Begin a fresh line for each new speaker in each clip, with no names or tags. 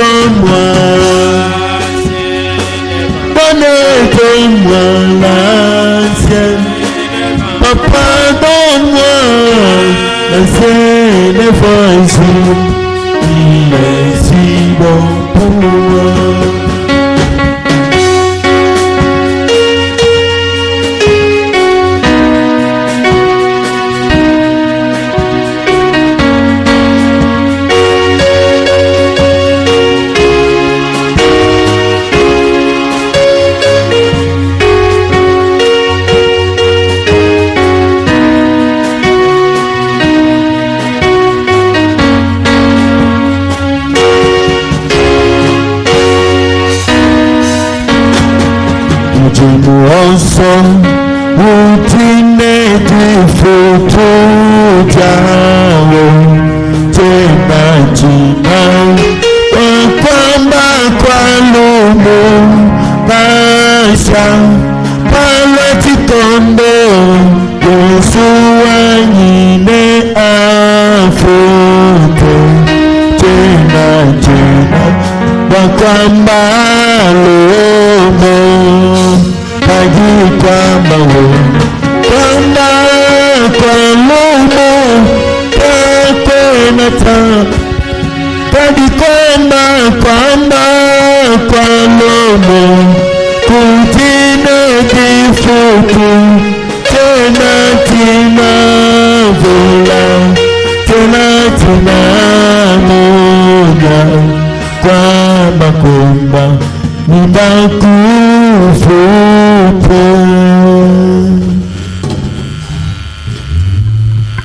pardonne-moi. Pardonne-moi l'ancienne. Papa, donne-moi l'ancienne évangile. Il est si bon pour moi. Ensemble, utine difutu jawo tena jina kwamba kwa lumu maisha pala tikondo Yesu wanyine afuto tena jina kwamba lumu Pagi kwamba kwamba kwa lumu kwena ta Pagi kwamba kwa lumu kutine kifuku tena tina vula tena tina muda kwamba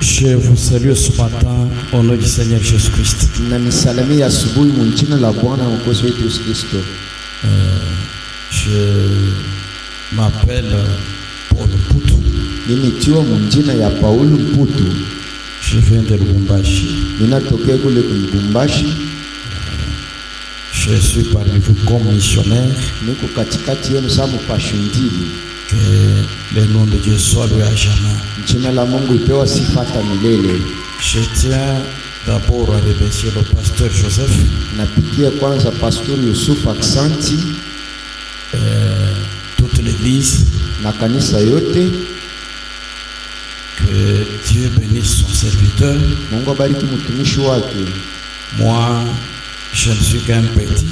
Je vous salue ce matin au nom du Seigneur Jésus-Christ. Je m'appelle Paul Mputu. Je viens de Lubumbashi. Je suis parmi vous comme missionnaire. Que le nom de Dieu soit loué à jamais. Je tiens d'abord à remercier le pasteur Joseph. Toute l'église. Que Dieu bénisse son serviteur. Moi, je ne suis qu'un petit.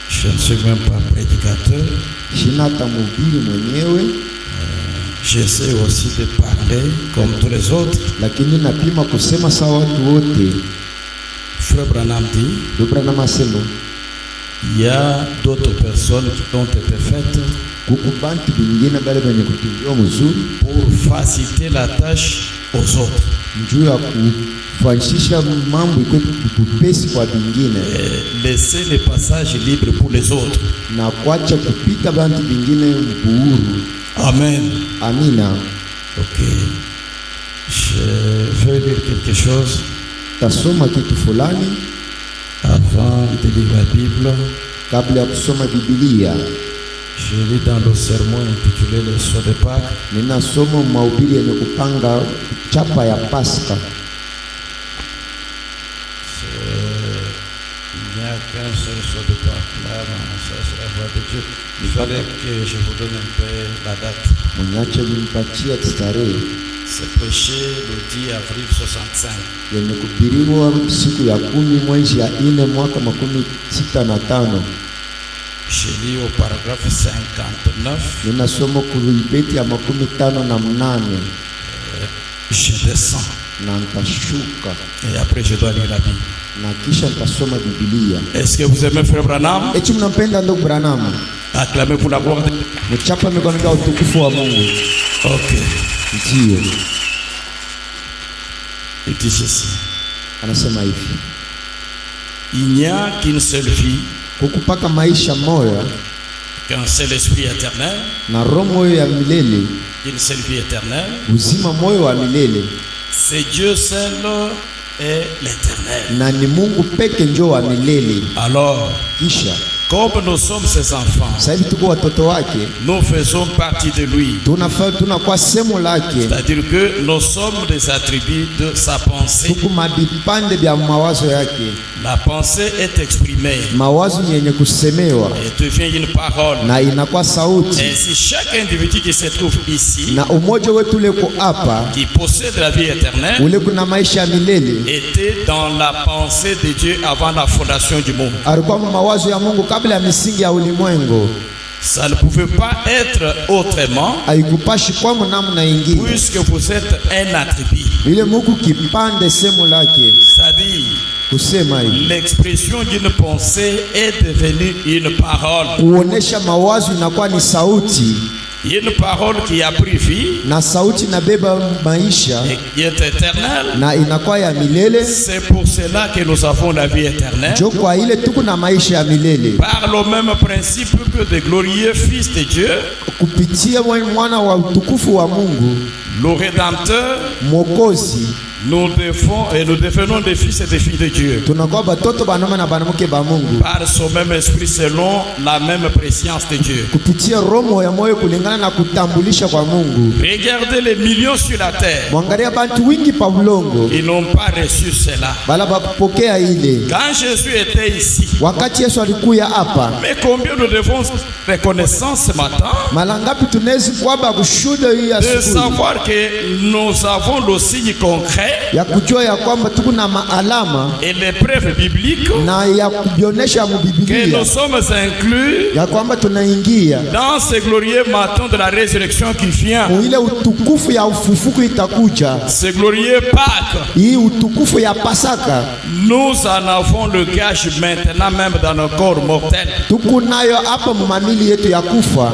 Je ne suis même pas prédicateur. J'essaie aussi de parler comme tous les autres. Frère Branham dit, il y a d'autres personnes qui ont été faites pour faciliter la tâche aux autres. Laisser les passages libres pour les autres. Amen.
Amina.
Ok. Je vais dire quelque chose avant de lire la Bible. Je lis dans le sermon intitulé Le soir de Pâques. Il n'y a qu'un seul soir de Pâques là, ça c'est la voix de Dieu. Il fallait que je vous donne un peu la date. C'est prêché le 10 avril 65. Je lis au paragraphe 59. Je descends. Et après je dois lire la Bible. Est-ce que vous aimez Frère Branham? Acclamez pour la gloire de Dieu. Ok. Il dit ceci. Il n'y a qu'une seule vie, qu'un seul esprit éternel, une seule vie éternelle. C'est Dieu seul et l'éternel. Alors, Comme nous sommes ses enfants,
Sasa hivi tuko watoto wake,
nous faisons partie de lui.
tunakuwa sehemu lake.
C'est-à-dire que nous sommes des attributs de sa pensée.
Tuko mabipande vya mawazo yake.
La pensée est exprimée
Mawazo yenye kusemewa
et devient une parole.
na inakuwa sauti.
Ainsi, chaque individu qui se trouve ici,
Na umoja wetu leko hapa
qui possède la vie éternelle,
ule kuna maisha ya milele,
était dans la pensée de Dieu avant la fondation du monde.
alikuwa mawazo ya Mungu kabla ya misingi ya ulimwengu.
Ça ne pouvait pas être autrement,
Haikupashi kwa namna ingine,
puisque vous êtes un attribut.
ile Mungu kipande sehemu lake.
C'est-à-dire,
Kusema hivi
l'expression d'une pensée est devenue une parole.
kuonesha mawazo inakuwa ni sauti,
Une parole qui a pris vie
na sauti inabeba maisha
et qui est éternelle.
na inakuwa ya milele.
C'est pour cela que nous avons la vie éternelle.
Jo kwa ile tuko na maisha ya milele
Par le même principe que le glorieux Fils de Dieu,
kupitia mwana wa utukufu wa Mungu,
le Rédempteur,
Mwokozi.
nous devenons des fils et des filles de Dieu.
Tunakuwa batoto banoma na banamuke ba Mungu
Par son même esprit, selon la même préscience de Dieu.
kupitia roho ya moyo kulingana na kutambulisha kwa Mungu.
Regardez les millions sur la terre.
Mwangalia bantu wingi pa ulongo
Ils n'ont pas reçu cela.
bala bakupokea ile.
Quand Jésus était ici,
Wakati Yesu alikuya hapa,
mais combien nous devons reconnaissance ce matin
mara ngapi tunaweza kwamba kushuhuda hii
de
asubuhi
savoir que nous avons le signe concret
ya kujua ya kwamba tuko na maalama
et les preuves bibliques
na ya kujionyesha mu
que
Biblia
nous sommes inclus
ya kwamba tunaingia
dans ce glorieux matin de la résurrection qui vient,
ile utukufu ya ufufuku itakuja,
ce glorieux Pâques.
hii utukufu ya Pasaka
Nous en avons le gage maintenant même dans nos corps mortels.
tuko nayo hapa mu mamili yetu ya kufa.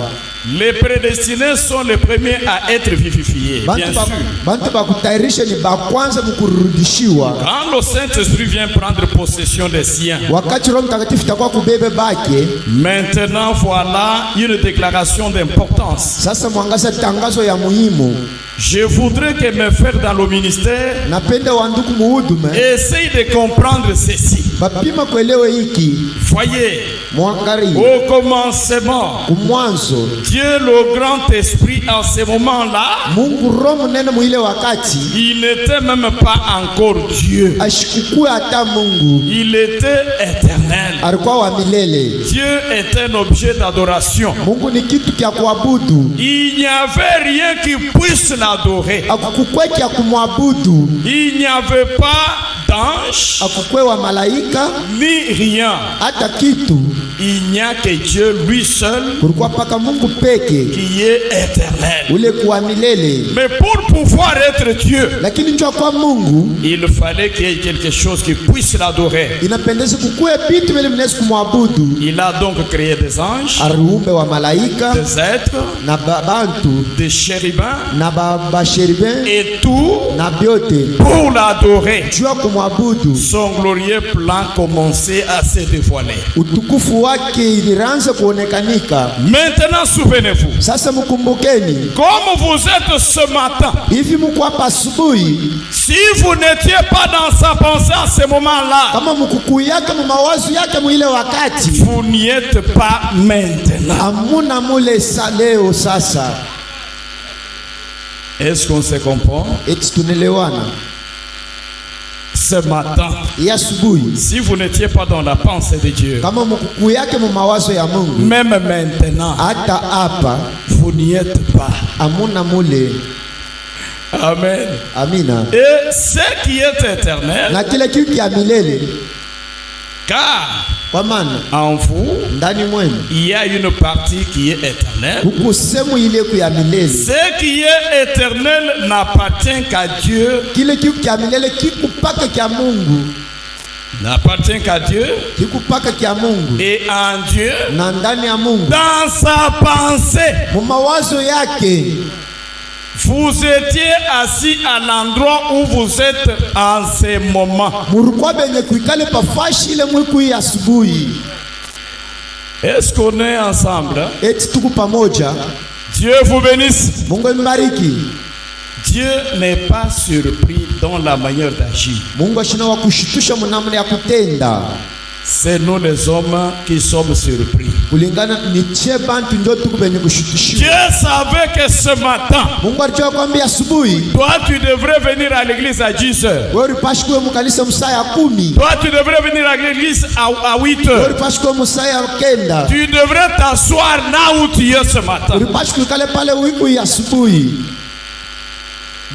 Les prédestinés sont les premiers à être vivifiés, bien sûr.
Bantu bakutayarisha ni ba kwanza mkurudishiwa.
Quand le Saint-Esprit vient prendre possession des siens,
Wakati Roho Mtakatifu itakuwa kubebe bake,
maintenant voilà une déclaration d'importance.
sasa mwangaza tangazo ya muhimu.
Je voudrais que mes frères dans le ministère
Napenda wanduku muhudume
essayent de comprendre ceci.
bapima kuelewe hiki.
Voyez,
Mwangalie
au commencement,
kumwanzo
Dieu le grand esprit en ce moment-là,
Mungu Roho mnene muile wakati
il n'était même pas encore Dieu.
ashikukue hata Mungu,
Il était éternel.
alikuwa wa milele.
Dieu est un objet d'adoration.
Mungu ni kitu kya kuabudu,
Il n'y avait rien qui puisse l'adorer.
akukukwe kya kumwabudu,
Il n'y avait pas d'ange,
akukwe wa malaika
ni rien.
hata kitu.
Il n'y a que Dieu lui seul
Kulikuwa paka Mungu peke
qui est éternel.
ule kuwa milele.
Mais pour pouvoir être Dieu,
Lakini njoo kwa Mungu
il fallait qu'il y ait quelque chose qui puisse l'adorer.
inapendeza kukue vitu vile mnaweza kumwabudu.
Il a donc créé des anges,
Aliumbe wa malaika
des êtres,
na bantu
des chérubins
na basheriben
et tout
na vyote
pour l'adorer.
juu ya kumwabudu.
Son glorieux plan commençait à se dévoiler.
Utukufu wake ilianza kuonekanika.
Maintenant, souvenez-vous,
Sasa mkumbukeni,
comme vous êtes ce matin,
hivi mko hapa asubuhi,
si vous n'étiez pas dans sa pensée à ce moment-là,
kama mkukuu yake mawazo yake mwile wakati,
vous n'y êtes pas maintenant.
hamuna mule leo. Sasa
Est-ce qu'on se comprend?
eti tunelewana
Ce matin,
ya asubuhi,
si vous n'étiez pas dans la pensée de Dieu,
kama mkukuu yake mawazo ya Mungu,
même maintenant,
hata hapa
vous n'y êtes pas.
hamuna mule.
Amen.
Amina.
Et ce qui est éternel,
Na kile kitu kia milele,
car
kwa maana
en vous,
ndani mwenu
il y a une partie qui est éternelle.
huku sehemu ile ya milele.
Ce qui est éternel n'appartient qu'à Dieu,
Kile kitu kia milele kikupaka kia Mungu,
n'appartient qu'à Dieu
kikupaka kia Mungu
et en Dieu,
na ndani ya Mungu
dans sa pensée.
mu mawazo yake.
Vous étiez assis à l'endroit où vous êtes en ce moment.
Mulikuwa benye kuikale pafashi ile mwiku hii asubuhi.
Est-ce qu'on est ensemble?
Eti tuku pamoja.
Dieu vous bénisse.
Mungu mbariki.
Dieu n'est pas surpris dans la manière d'agir.
Mungu ashina wa kushitusha mnamna ya kutenda.
C'est nous les hommes qui sommes surpris.
kulingana ni che bantu ndio tuko benye kushutishiwa.
Dieu savait que ce matin,
Mungu alijua kwamba asubuhi
toi tu devrais venir à l'église à 10 heures.
wewe ulipashi kuwa mkanisa msaa ya 10.
Toi tu devrais venir à l'église à 8
Wewe
heures.
ulipashi kuwa msaa ya 9.
Tu devrais t'asseoir là où tu es ce matin.
Ulipashi kukale pale wiki ya asubuhi.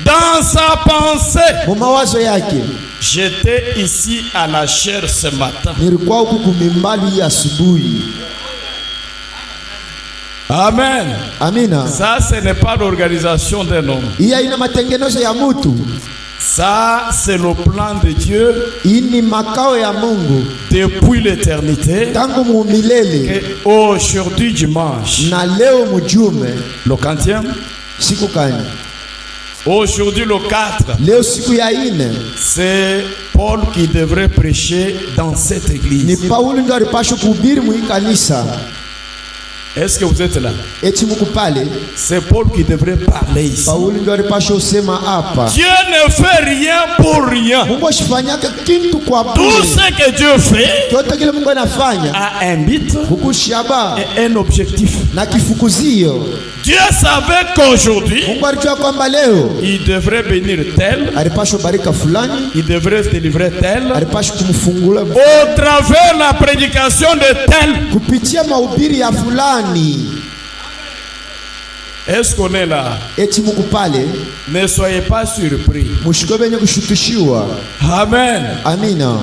Dans sa pensée,
Mu mawazo yake
j'étais ici à la chair ce matin.
nilikuwa huku kumimbali ya asubuhi.
Amen.
Amina.
Ça, ce n'est pas l'organisation d'un homme.
Hii haina matengenezo ya mtu.
Ça, c'est le plan de Dieu
Hii ni makao ya Mungu
depuis l'éternité.
tangu muumilele.
Et aujourd'hui, dimanche,
Na leo mjume
le 40e,
siku kani?
aujourd'hui le 4,
Leo siku ya 4.
c'est Paul qui devrait prêcher dans cette
Ni
église.
Paulo ndio alipaswa kuhubiri mu kanisa.
Est-ce que vous êtes là?
Eti muko pale,
C'est Paul qui devrait parler ici.
Paulo ndio alipaswa usema hapa.
Dieu ne fait rien pour rien.
Mungu ashifanyaka kitu kwa
Tout
bure.
ce que Dieu fait
Chote kile Mungu anafanya
a un but
kukushaba
et un objectif.
na kifukuzio.
Dieu savait qu'aujourd'hui,
Mungu alijua kwamba leo
il devrait bénir tel,
alipaswa barika fulani,
il devrait délivrer tel,
alipaswa kumfungula
au travers la prédication de tel.
kupitia mahubiri ya fulani.
Est-ce qu'on est là?
Eti muko pale,
Ne soyez pas surpris.
mushiko benye kushutushiwa.
Amen.
Amina.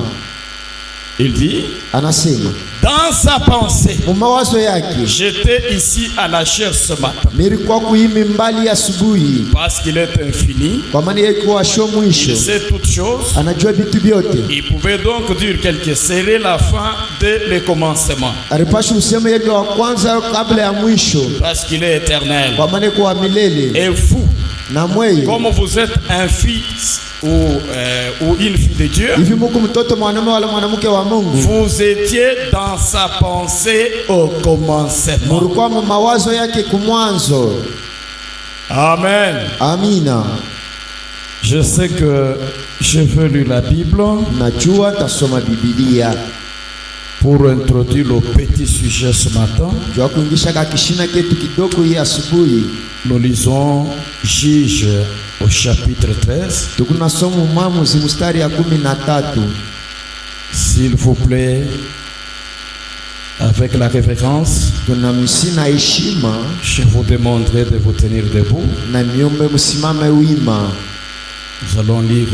Il dit,
Anasema
dans sa pensée,
mu mawazo yake,
j'étais ici à la chair ce matin.
nilikuwa kuimi mbali ya asubuhi,
Parce qu'il est infini,
kwa maana yeye kuwa sho mwisho,
il sait toutes choses.
anajua vitu vyote.
Il pouvait donc dire quelque serait la fin de le commencement.
Alipaswa useme yeye ndio wa kwanza kabla ya mwisho,
Parce qu'il est éternel
kwa maana kwa milele
et fou.
na mweye.
Comme vous êtes un fils ou une fille de Dieu,
Hivi Mungu mtoto mwanamume wala mwanamke wa Mungu,
vous étiez dans sa pensée au commencement.
mulikuwa mu mawazo yake kumwanzo.
Amen.
Amina.
Je sais que je veux lire la Bible
Najua tasoma Biblia
pour introduire le petit sujet ce matin.
jua kuingisha kakishina ketu kidogo hii asubuhi.
Nous lisons Juge au chapitre 13.
Tukunasoma Mwamuzi mstari ya 13.
S'il vous plaît, avec la révérence,
Tunamsi na heshima
je vous demanderai de vous tenir debout.
na miombe msimame wima.
Nous allons lire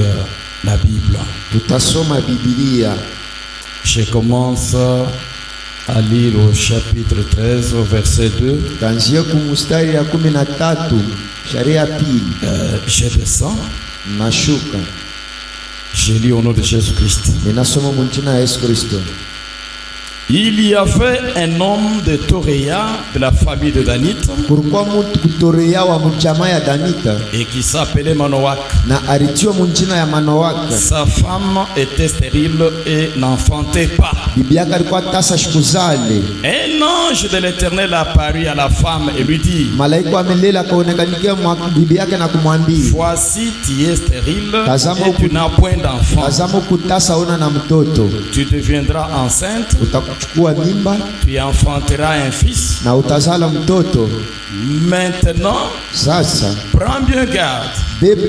la Bible.
Tutasoma Biblia.
Je commence à lire au chapitre 13, au verset 2.
Tanzia kumustari ya 13, sharia ya pili.
Je descends,
Nashuka.
je lis au nom de Jésus-Christ.
Ninasoma mjina ya Yesu Kristo.
Il y avait un homme de Toréa, de la famille de Danite,
Kulikuwa mtu kutorea wa mjamaa ya Danita
et qui s'appelait Manoach.
na alitiwa mjina ya Manowaka.
Sa femme était stérile et n'enfantait pas.
Bibi yake alikuwa tasa shikuzale.
Un ange de l'Éternel apparut à la femme et lui dit,
Malaika wa milele akaonekanikia bibi yake na kumwambia,
voici, tu es stérile
Tazama
et tu n'as point d'enfant.
tazama kutasa una na mtoto,
Tu deviendras enceinte,
utakuchukua mimba
tu enfanteras un fils.
na utazala mtoto.
Maintenant,
Sasa
prends bien garde,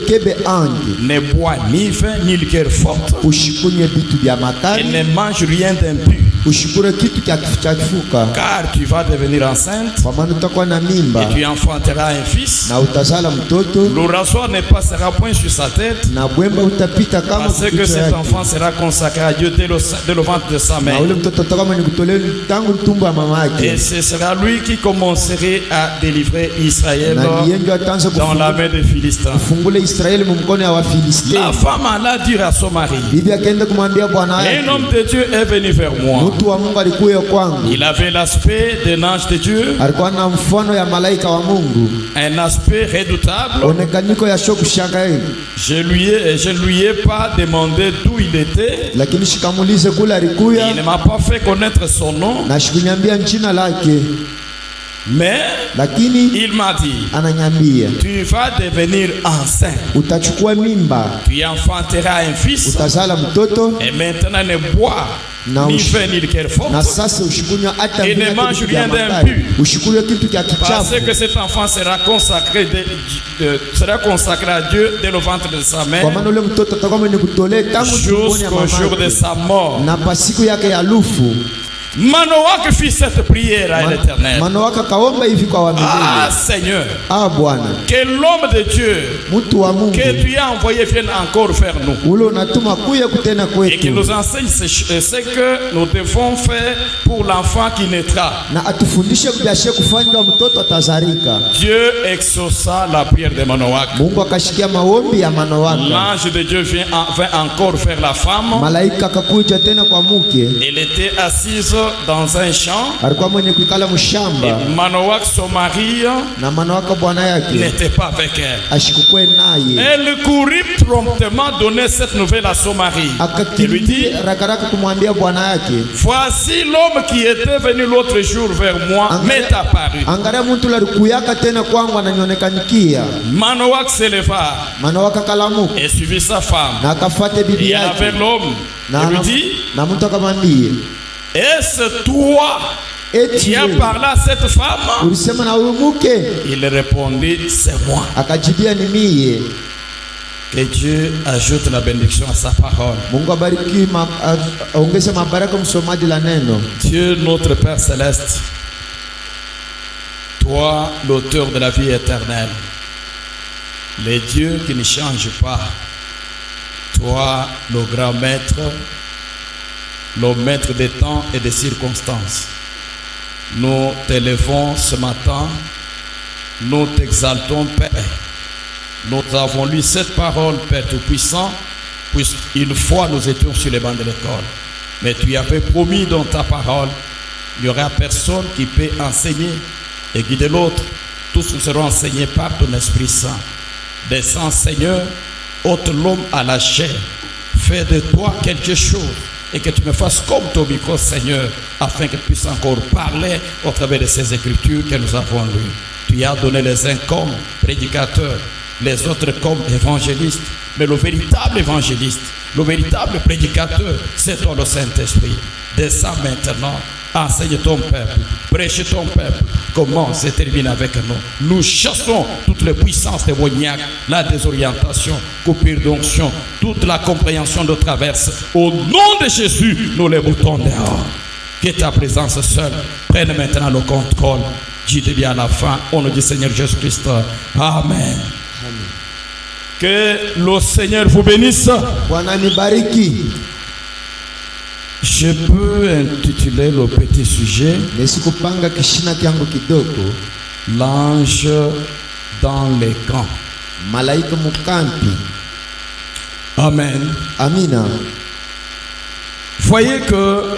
kebe ange
ne bois ni vin ni liqueur forte,
ushikunye vitu vya
et
makali,
ne mange rien d'impur,
ushikure kitu cha kifuka,
car tu vas devenir enceinte
kwa maana utakuwa na mimba
et tu enfanteras un fils.
na utazala mtoto,
Le rasoir ne passera point sur sa tête,
na bwemba utapita kama
parce que
kichwa
cet
yake,
enfant sera consacré à Dieu dès le ventre de sa
na
mère.
ule mtoto utakuwa mwenye kutolewa tangu tumbo ya mama
Et
yake,
ce sera lui qui commencerait à délivrer Israël
na ndiye ndio ataanza
dans la main des Philistins.
kufungula Israeli mumkono ya
La
Wafilisti.
femme alla dire à son mari,
Bibi akaenda kumwambia bwana
un
yake,
homme de Dieu est venu vers moi.
mtu wa Mungu alikuja kwangu,
Il avait l'aspect d'un ange de Dieu,
alikuwa na mfano ya malaika wa Mungu,
un aspect redoutable.
onekaniko ya shoku shangai,
Je ne lui ai pas demandé d'où il était.
lakini shikamulize kule
Il
alikuya
ne m'a pas fait connaître son nom,
na shikunyambia jina lake,
mais
lakini
il m'a dit,
ananyambia
tu vas devenir enceinte,
utachukua mimba,
tu enfanteras un fils,
utazala mtoto
et maintenant ne bois ni vin ni liqueur forte,
na sasa usikunywa hata
et ne
vile
mange
kitu
rien
kya
d'impur.
makali. Ushikunywe kitu kya
parce
kichafu,
que cet enfant sera consacré à Dieu dès le ventre de sa
kwa
mère
maana ule mtoto atakuwa mwenye kutolea tangu tumboni ya
jusqu'au jour de
mama
sa mort.
na pa siku yake ya lufu.
Manoach fit cette prière à l'Éternel.
Manoaka kaomba hivi kwa
Ah
wamilele,
Seigneur,
Bwana,
que l'homme de Dieu
mtu wa Mungu
que tu as envoyé vienne encore vers nous
ule unatuma kuya kutena
et qu'il
kwetu,
nous enseigne ce que nous devons faire pour l'enfant qui naîtra.
na atufundishe kubyashe kufanya mtoto atazarika.
Dieu exauça la prière de Manoach.
Mungu akashikia maombi ya Manoaka.
L'ange de Dieu vint encore vers la femme.
Malaika akakuja tena kwa mke,
Elle était assise dans un champ.
alikuwa mwenye kuikala mshamba,
Et Manoach, son mari,
na Manoaka bwana yake
n'était pas avec elle.
ashikukwe naye.
Elle courut promptement donner cette nouvelle à son mari. Et lui dit,
Akakimbia rakaraka kumwambia bwana yake,
voici l'homme qui était venu l'autre jour vers moi m'est apparu.
angalia mtu alikuyaka tena kwangu ananyonekanikia.
Manoach se leva
Manoaka kalamuka
et suivit sa femme.
na akafate
Et
bibi
il
yake,
avait l'homme.
na
Il lui dit,
na mtu akamwambia,
est-ce toi
eti
qui as
wewe
parlé à cette femme?
ulisema na huyu mke?
Il répondit, c'est moi.
Akajibia, ni mie.
Que Dieu ajoute la bénédiction à sa parole.
Mungu abariki aongeze mabaraka msomaji la neno.
Dieu notre Père Céleste, toi l'auteur de la vie éternelle, le Dieu qui ne change pas, toi le grand maître, le maître des temps et des circonstances, nous t'élevons ce matin, nous t'exaltons Père. Nous avons lu cette parole, Père Tout-Puissant, puisqu'une fois nous étions sur les bancs de l'école. Mais tu avais promis dans ta parole, il n'y aura personne qui peut enseigner et guider l'autre. Tous nous serons enseignés par ton Esprit Saint. Descends, Seigneur, ôte l'homme à la chair. Fais de toi quelque chose et que tu me fasses comme ton micro, Seigneur, afin que tu puisses encore parler au travers de ces écritures que nous avons lues. Tu as donné les uns comme prédicateurs, les autres comme évangélistes, mais le véritable évangéliste, le véritable prédicateur, c'est toi le Saint-Esprit. Descends maintenant, enseigne ton peuple, prêche ton peuple, commence et termine avec nous. Nous chassons toutes les puissances démoniaques, la désorientation, coupure d'onction, toute la compréhension de traverse. Au nom de Jésus, nous les boutons dehors. Que ta présence seule prenne maintenant le contrôle. Dites bien à la fin, au nom du Seigneur Jésus-Christ. Amen. Que le Seigneur vous bénisse.
Bwana nibariki.
Je peux intituler le petit sujet
Nisikupanga kishina kyangu kidogo,
l'ange dans les camps.
malaika mukampi.
Amen.
Amina.
Voyez que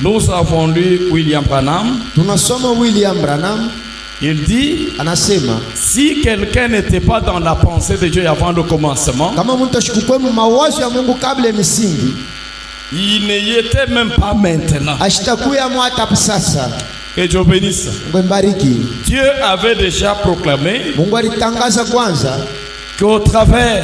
nous avons lu William Branham.
Tunasoma William Branham
Il dit,
anasema
si quelqu'un n'était pas dans la pensée de Dieu avant le commencement,
kama mtu ashikukwe mu mawazo ya Mungu kabla ya misingi,
il n'y était même pas maintenant.
ashitakuya mu hata sasa.
Que Dieu bénisse.
Mungu mbariki.
Dieu avait déjà proclamé
Mungu alitangaza kwanza
qu'au travers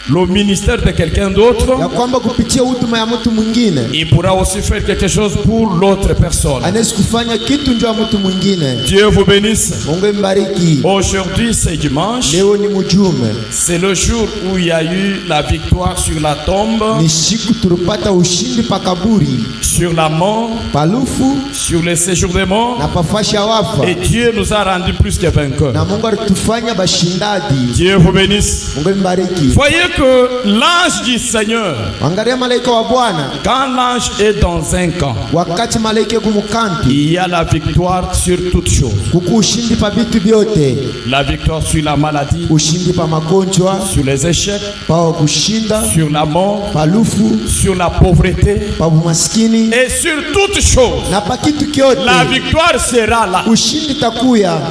le ministère de quelqu'un d'autre,
ya kwamba kupitia huduma ya mtu mwingine
il pourra aussi faire quelque chose pour l'autre personne.
anaweza kufanya kitu ndio ya mtu mwingine.
Dieu vous bénisse.
Mungu mbariki.
Aujourd'hui c'est dimanche.
Leo ni mjume,
C'est le jour où il y a eu la victoire sur la tombe,
ni siku tulipata ushindi pa kaburi,
sur la mort,
palufu
sur le séjour des morts.
na pafasha wafa,
Et Dieu nous a rendu plus que vainqueurs.
na Mungu alitufanya bashindadi.
Dieu vous bénisse.
Mungu mbariki.
Voyez que l'ange du Seigneur,
Angalia malaika wa Bwana,
quand l'ange est dans un camp,
wakati malaika kumukampi
il y a la victoire sur toutes choses.
kuku ushindi pa vitu vyote,
La victoire sur la maladie,
ushindi pa magonjwa,
sur les échecs,
pa kushinda,
sur la mort,
palufu,
sur la pauvreté
pa umaskini
et sur toutes choses.
na pa kitu kyote.
La victoire sera là.
Ushindi takuya.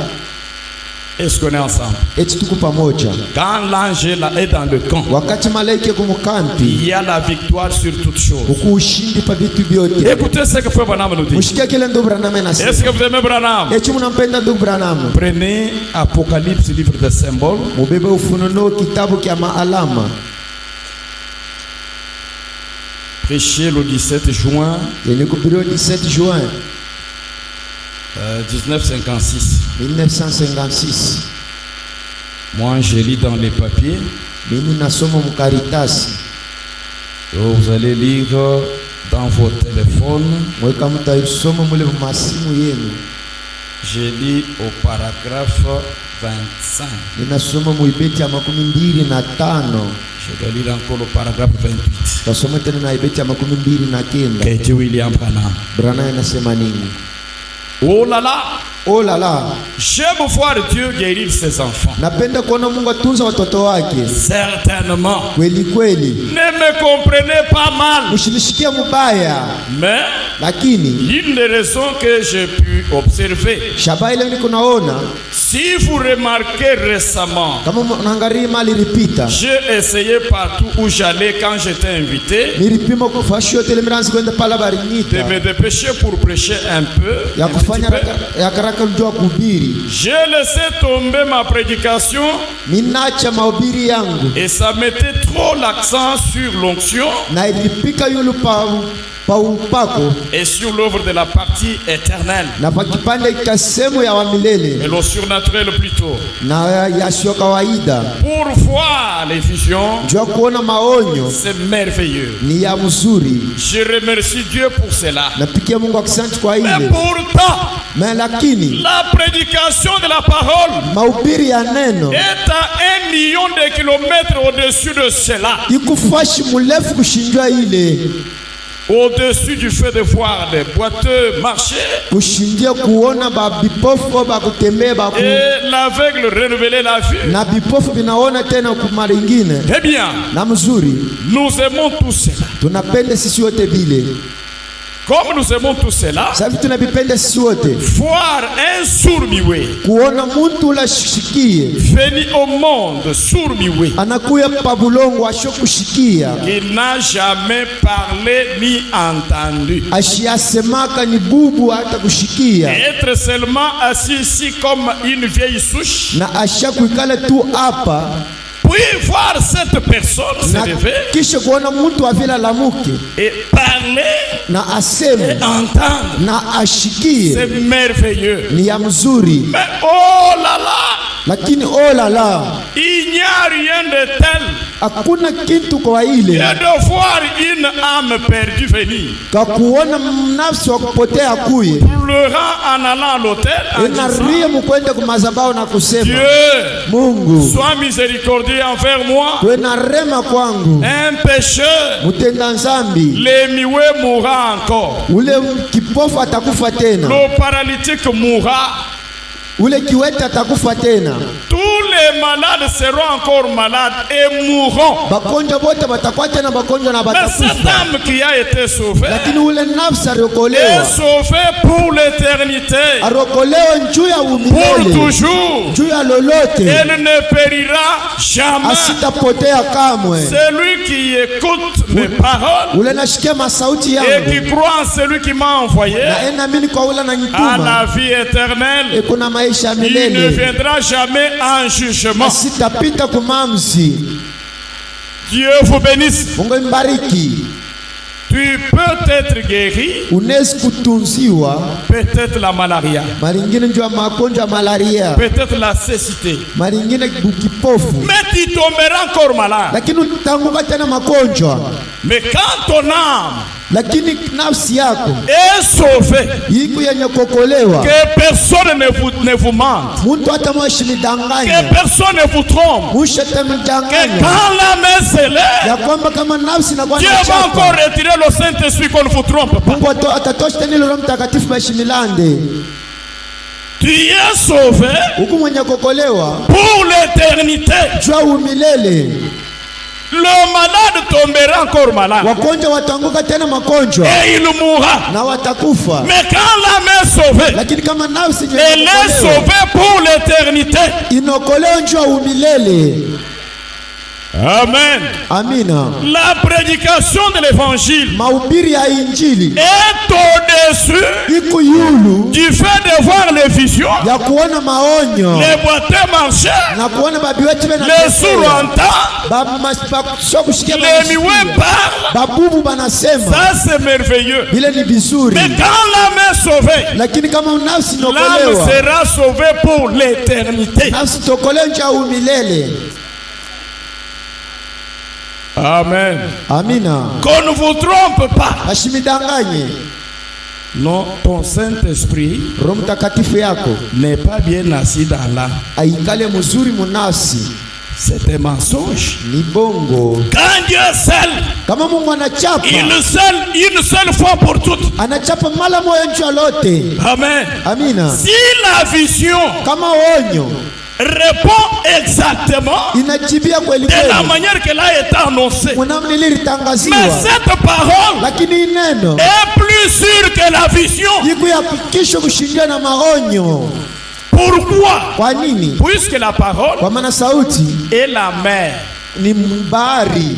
Est-ce qu'on est ensemble?
Eti tuko pamoja.
Quand l'ange est dans le camp,
Wakati malaika kumukampi
il y a la victoire sur toutes choses.
kuku ushindi pa vitu vyote.
Écoutez ce que Frère Branham nous dit.
Mshikia kile ndugu Branham anasema.
Est-ce que vous aimez Branham?
Eti mnampenda ndugu Branham?
Prenez Apocalypse, livre de symboles.
Mubebe Ufunuo, kitabu kya maalama.
prêché le 17 juin
yenye kuhubiriwa 17 juin
1956.
1956.
Moi, je lis dans les papiers.
Mimi nasoma mkaritasi.
Vous allez lire dans vos téléphones.
Mweka mtaisoma mule masimu yenu.
Je lis au paragraphe 25.
Ninasoma muibeti ya 25.
Je dois lire encore le paragraphe 28.
Tasoma tena na ibeti ya 29.
Keti William Branham.
Branham anasema nini?
Oh là là!
Oh là là!
J'aime voir Dieu guérir ses enfants.
Napenda kuona Mungu atunza watoto wake.
Certainement.
Kweli kweli.
Ne me comprenez pas mal.
Mshinishikia mubaya.
Mais
lakini
une des raisons que j'ai pu observer.
Shaba ile niko naona.
Si vous remarquez récemment.
Kama unaangalia mali ripita.
J'ai essayé partout où j'allais quand j'étais invité.
Nilipima kufashio telemiranzi kwenda pala barinita.
De me dépêcher pour prêcher un peu.
Ya kufanya ya karaka njoo kuhubiri.
J'ai laissé tomber ma prédication.
Ninacha mahubiri yangu.
Et ça mettait trop l'accent sur l'onction.
Na ilipika yule upako.
Et sur l'œuvre de la partie éternelle.
Na pakipande kasemo ya wamilele.
Et le surnaturel plutôt.
Na yasio kawaida.
Pour voir les visions.
Njoo kuona maonyo.
C'est merveilleux.
Ni ya mzuri.
Je remercie Dieu pour cela.
Napikia Mungu asante kwa ile.
Mais pourtant,
lakini
la prédication de la parole
mahubiri ya neno
est à 1 million de kilomètres au-dessus de cela.
Ikufashi murefu kushinjwa ile.
Au-dessus du fait de voir des boiteux marcher.
Kushinjia kuona bipofu bakutembea baku.
Et l'aveugle renouveler la vue.
Na bipofu binaona tena kumara ingine.
Eh bien,
na mzuri.
Nous aimons tout cela.
Tunapenda sisi wote vile.
Comme nous aimons tout cela,
voir
un sourd-muet venu au monde sourd-muet, il n'a jamais parlé ni entendu, être seulement assis ici comme une vieille souche, puis voir cette personne se lever et parler et entendre. C'est merveilleux. Mais oh là là, il n'y a rien de tel de voir une âme perdue venir, pleurant en allant à l'autel, Dieu, sois miséricordieux envers moi, un pécheur. Le muet mourra encore, le paralytique mourra, tous les malades seront encore malades et mourront. Mais cette âme qui a été sauvée est sauvée pour l'éternité, pour toujours. Elle ne périra jamais. Celui qui écoute mes paroles et qui croit en celui qui m'a envoyé à la vie éternelle, il ne viendra jamais en jugement. Dieu vous bénisse. Tu peux être guéri. Peut-être la malaria. Peut-être la cécité. Mais tu tomberas encore malade. Mais quand ton âme est sauvée, que personne ne vous mente, que personne ne vous trompe, que quand l'âme est scellée, Dieu va encore retirer le Saint-Esprit qu'on ne vous trompe pas. Tu es sauvé pour l'éternité. Le malade tombera encore malade et il mourra. Mais quand l'âme est sauvée, elle est sauvée pour l'éternité. Amen.
Amina.
La prédication de l'évangile est dessus
iko yulu
du fait de voir les visions,
ya kuona maonyo
les boiteux marcher,
na kuona babi wetu bena
les sourds entendent, les muets parlent.
babubu banasema.
Ça c'est merveilleux.
Bile ni bizuri.
Mais quand l'âme est sauvée,
Lakini kama nafsi
l'âme
inokolewa,
sera sauvée pour l'éternité.
nafsi tokolewa nja umilele.
Amen.
Amina.
Qu'on ne vous trompe pas.
Ashimidanganye.
Non, ton Saint-Esprit
Roho Mtakatifu yako
n'est pas bien assis dans l'âme.
aikale mzuri munafsi.
C'est un mensonge.
Ni bongo.
Quand Dieu scelle,
Kama Mungu anachapa,
il scelle une seule fois pour toutes.
anachapa mala moyo nchi lote.
Amen.
Amina.
Si la vision
Kama onyo
répond exactement
inajibia kweli
de la
kweli,
manière qu'elle a été annoncée,
mwanamni
mais
litangaziwa,
cette parole
lakini neno
est plus sûre que la vision.
iko ya hakikisho kushindia na maonyo.
Pourquoi?
Kwa nini?
Puisque la parole
Kwa maana sauti
est la mer.
ni mbari,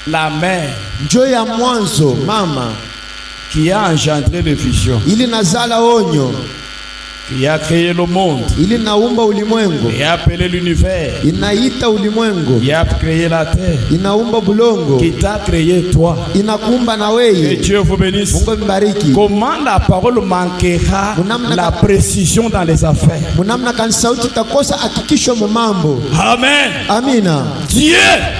La mer
njo ya mwanzo mama
qui a engendré les visions,
ili nazala onyo,
qui a créé le monde,
ili naumba ulimwengu,
qui a appelé l'univers,
inaita ulimwengu,
qui a créé la terre,
inaumba bulongo,
qui t'a créé toi.
inakumba na
Que
weye.
Dieu vous bénisse.
Mungu mbariki.
Comment la parole manquera la précision dans les affaires?
Munamna kan sauti takosa hakikisho mu mambo.
Amen.
Amina.
Dieu,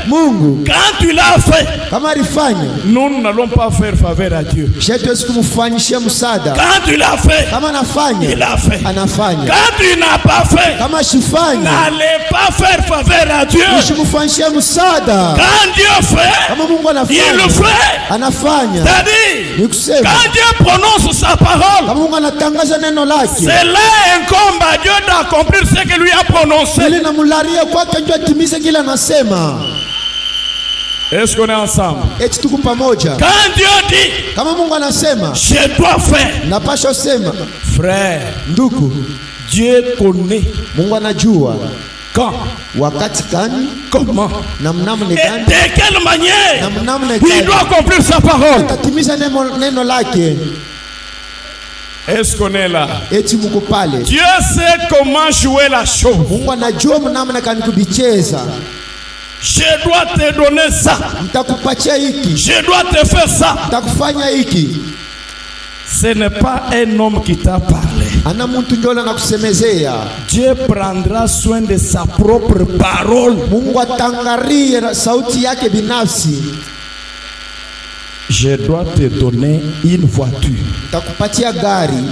Mungu
quand tu l'as fait,
kama alifanya,
nous n'allons pas faire faveur à Dieu.
shetu sikumfanyishia msaada.
Quand tu l'as fait,
Kama anafanya,
il a fait.
anafanya.
Quand tu n'as pas fait,
Kama shifanya,
n'allez pas faire faveur à Dieu.
usimfanyishie msaada.
Quand Dieu fait,
Kama Mungu
il le
anafanya,
fait.
anafanya.
C'est-à-dire,
Ni kusema
quand Dieu prononce sa parole,
kama Mungu anatangaza neno lake,
c'est là incombe à Dieu d'accomplir ce qu'il lui a prononcé.
ili namularia kwake ndio atimize kile anasema.
Est-ce qu'on est ensemble?
Eti tuko pamoja.
Quand Dieu dit,
Kama Mungu anasema,
je dois faire,
napasha sema,
frère,
ndugu,
Dieu connaît
Mungu anajua
quand,
wakati gani
comment
na mnamna
et
gani
de quelle manière
na mnamna
il
gani
doit accomplir sa parole.
atatimiza neno lake.
Est-ce qu'on est là?
Eti muko pale.
Dieu sait comment jouer la chose.
Mungu anajua mnamna gani kubicheza.
Je dois te donner ça.
Nitakupatia hiki,
Je dois te faire ça.
nitakufanya hiki.
Ce n'est pas un homme qui t'a parlé.
Ana mtu ndio anakusemezea.
Dieu prendra soin de sa propre parole.
Mungu atangarie sauti yake binafsi.
Je dois te donner une voiture.
Nitakupatia gari.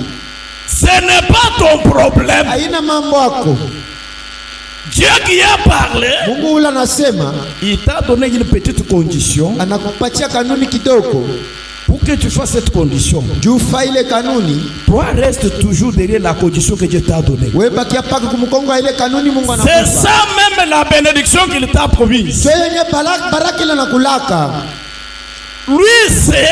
Ce n'est pas ton problème.
Haina mambo yako.
Dieu qui a parlé,
Mungu ule anasema,
il t'a donné une petite condition.
anakupatia kanuni kidogo.
Pour que tu fasses cette condition,
Juu fa ile kanuni,
toi reste toujours derrière la condition que Dieu t'a donnée.
wewe bakia paka kumkonga ile kanuni Mungu
C'est
anakupa.
ça même la bénédiction qu'il t'a promise.
Sio yenye baraka ile anakulaka.
Lui sait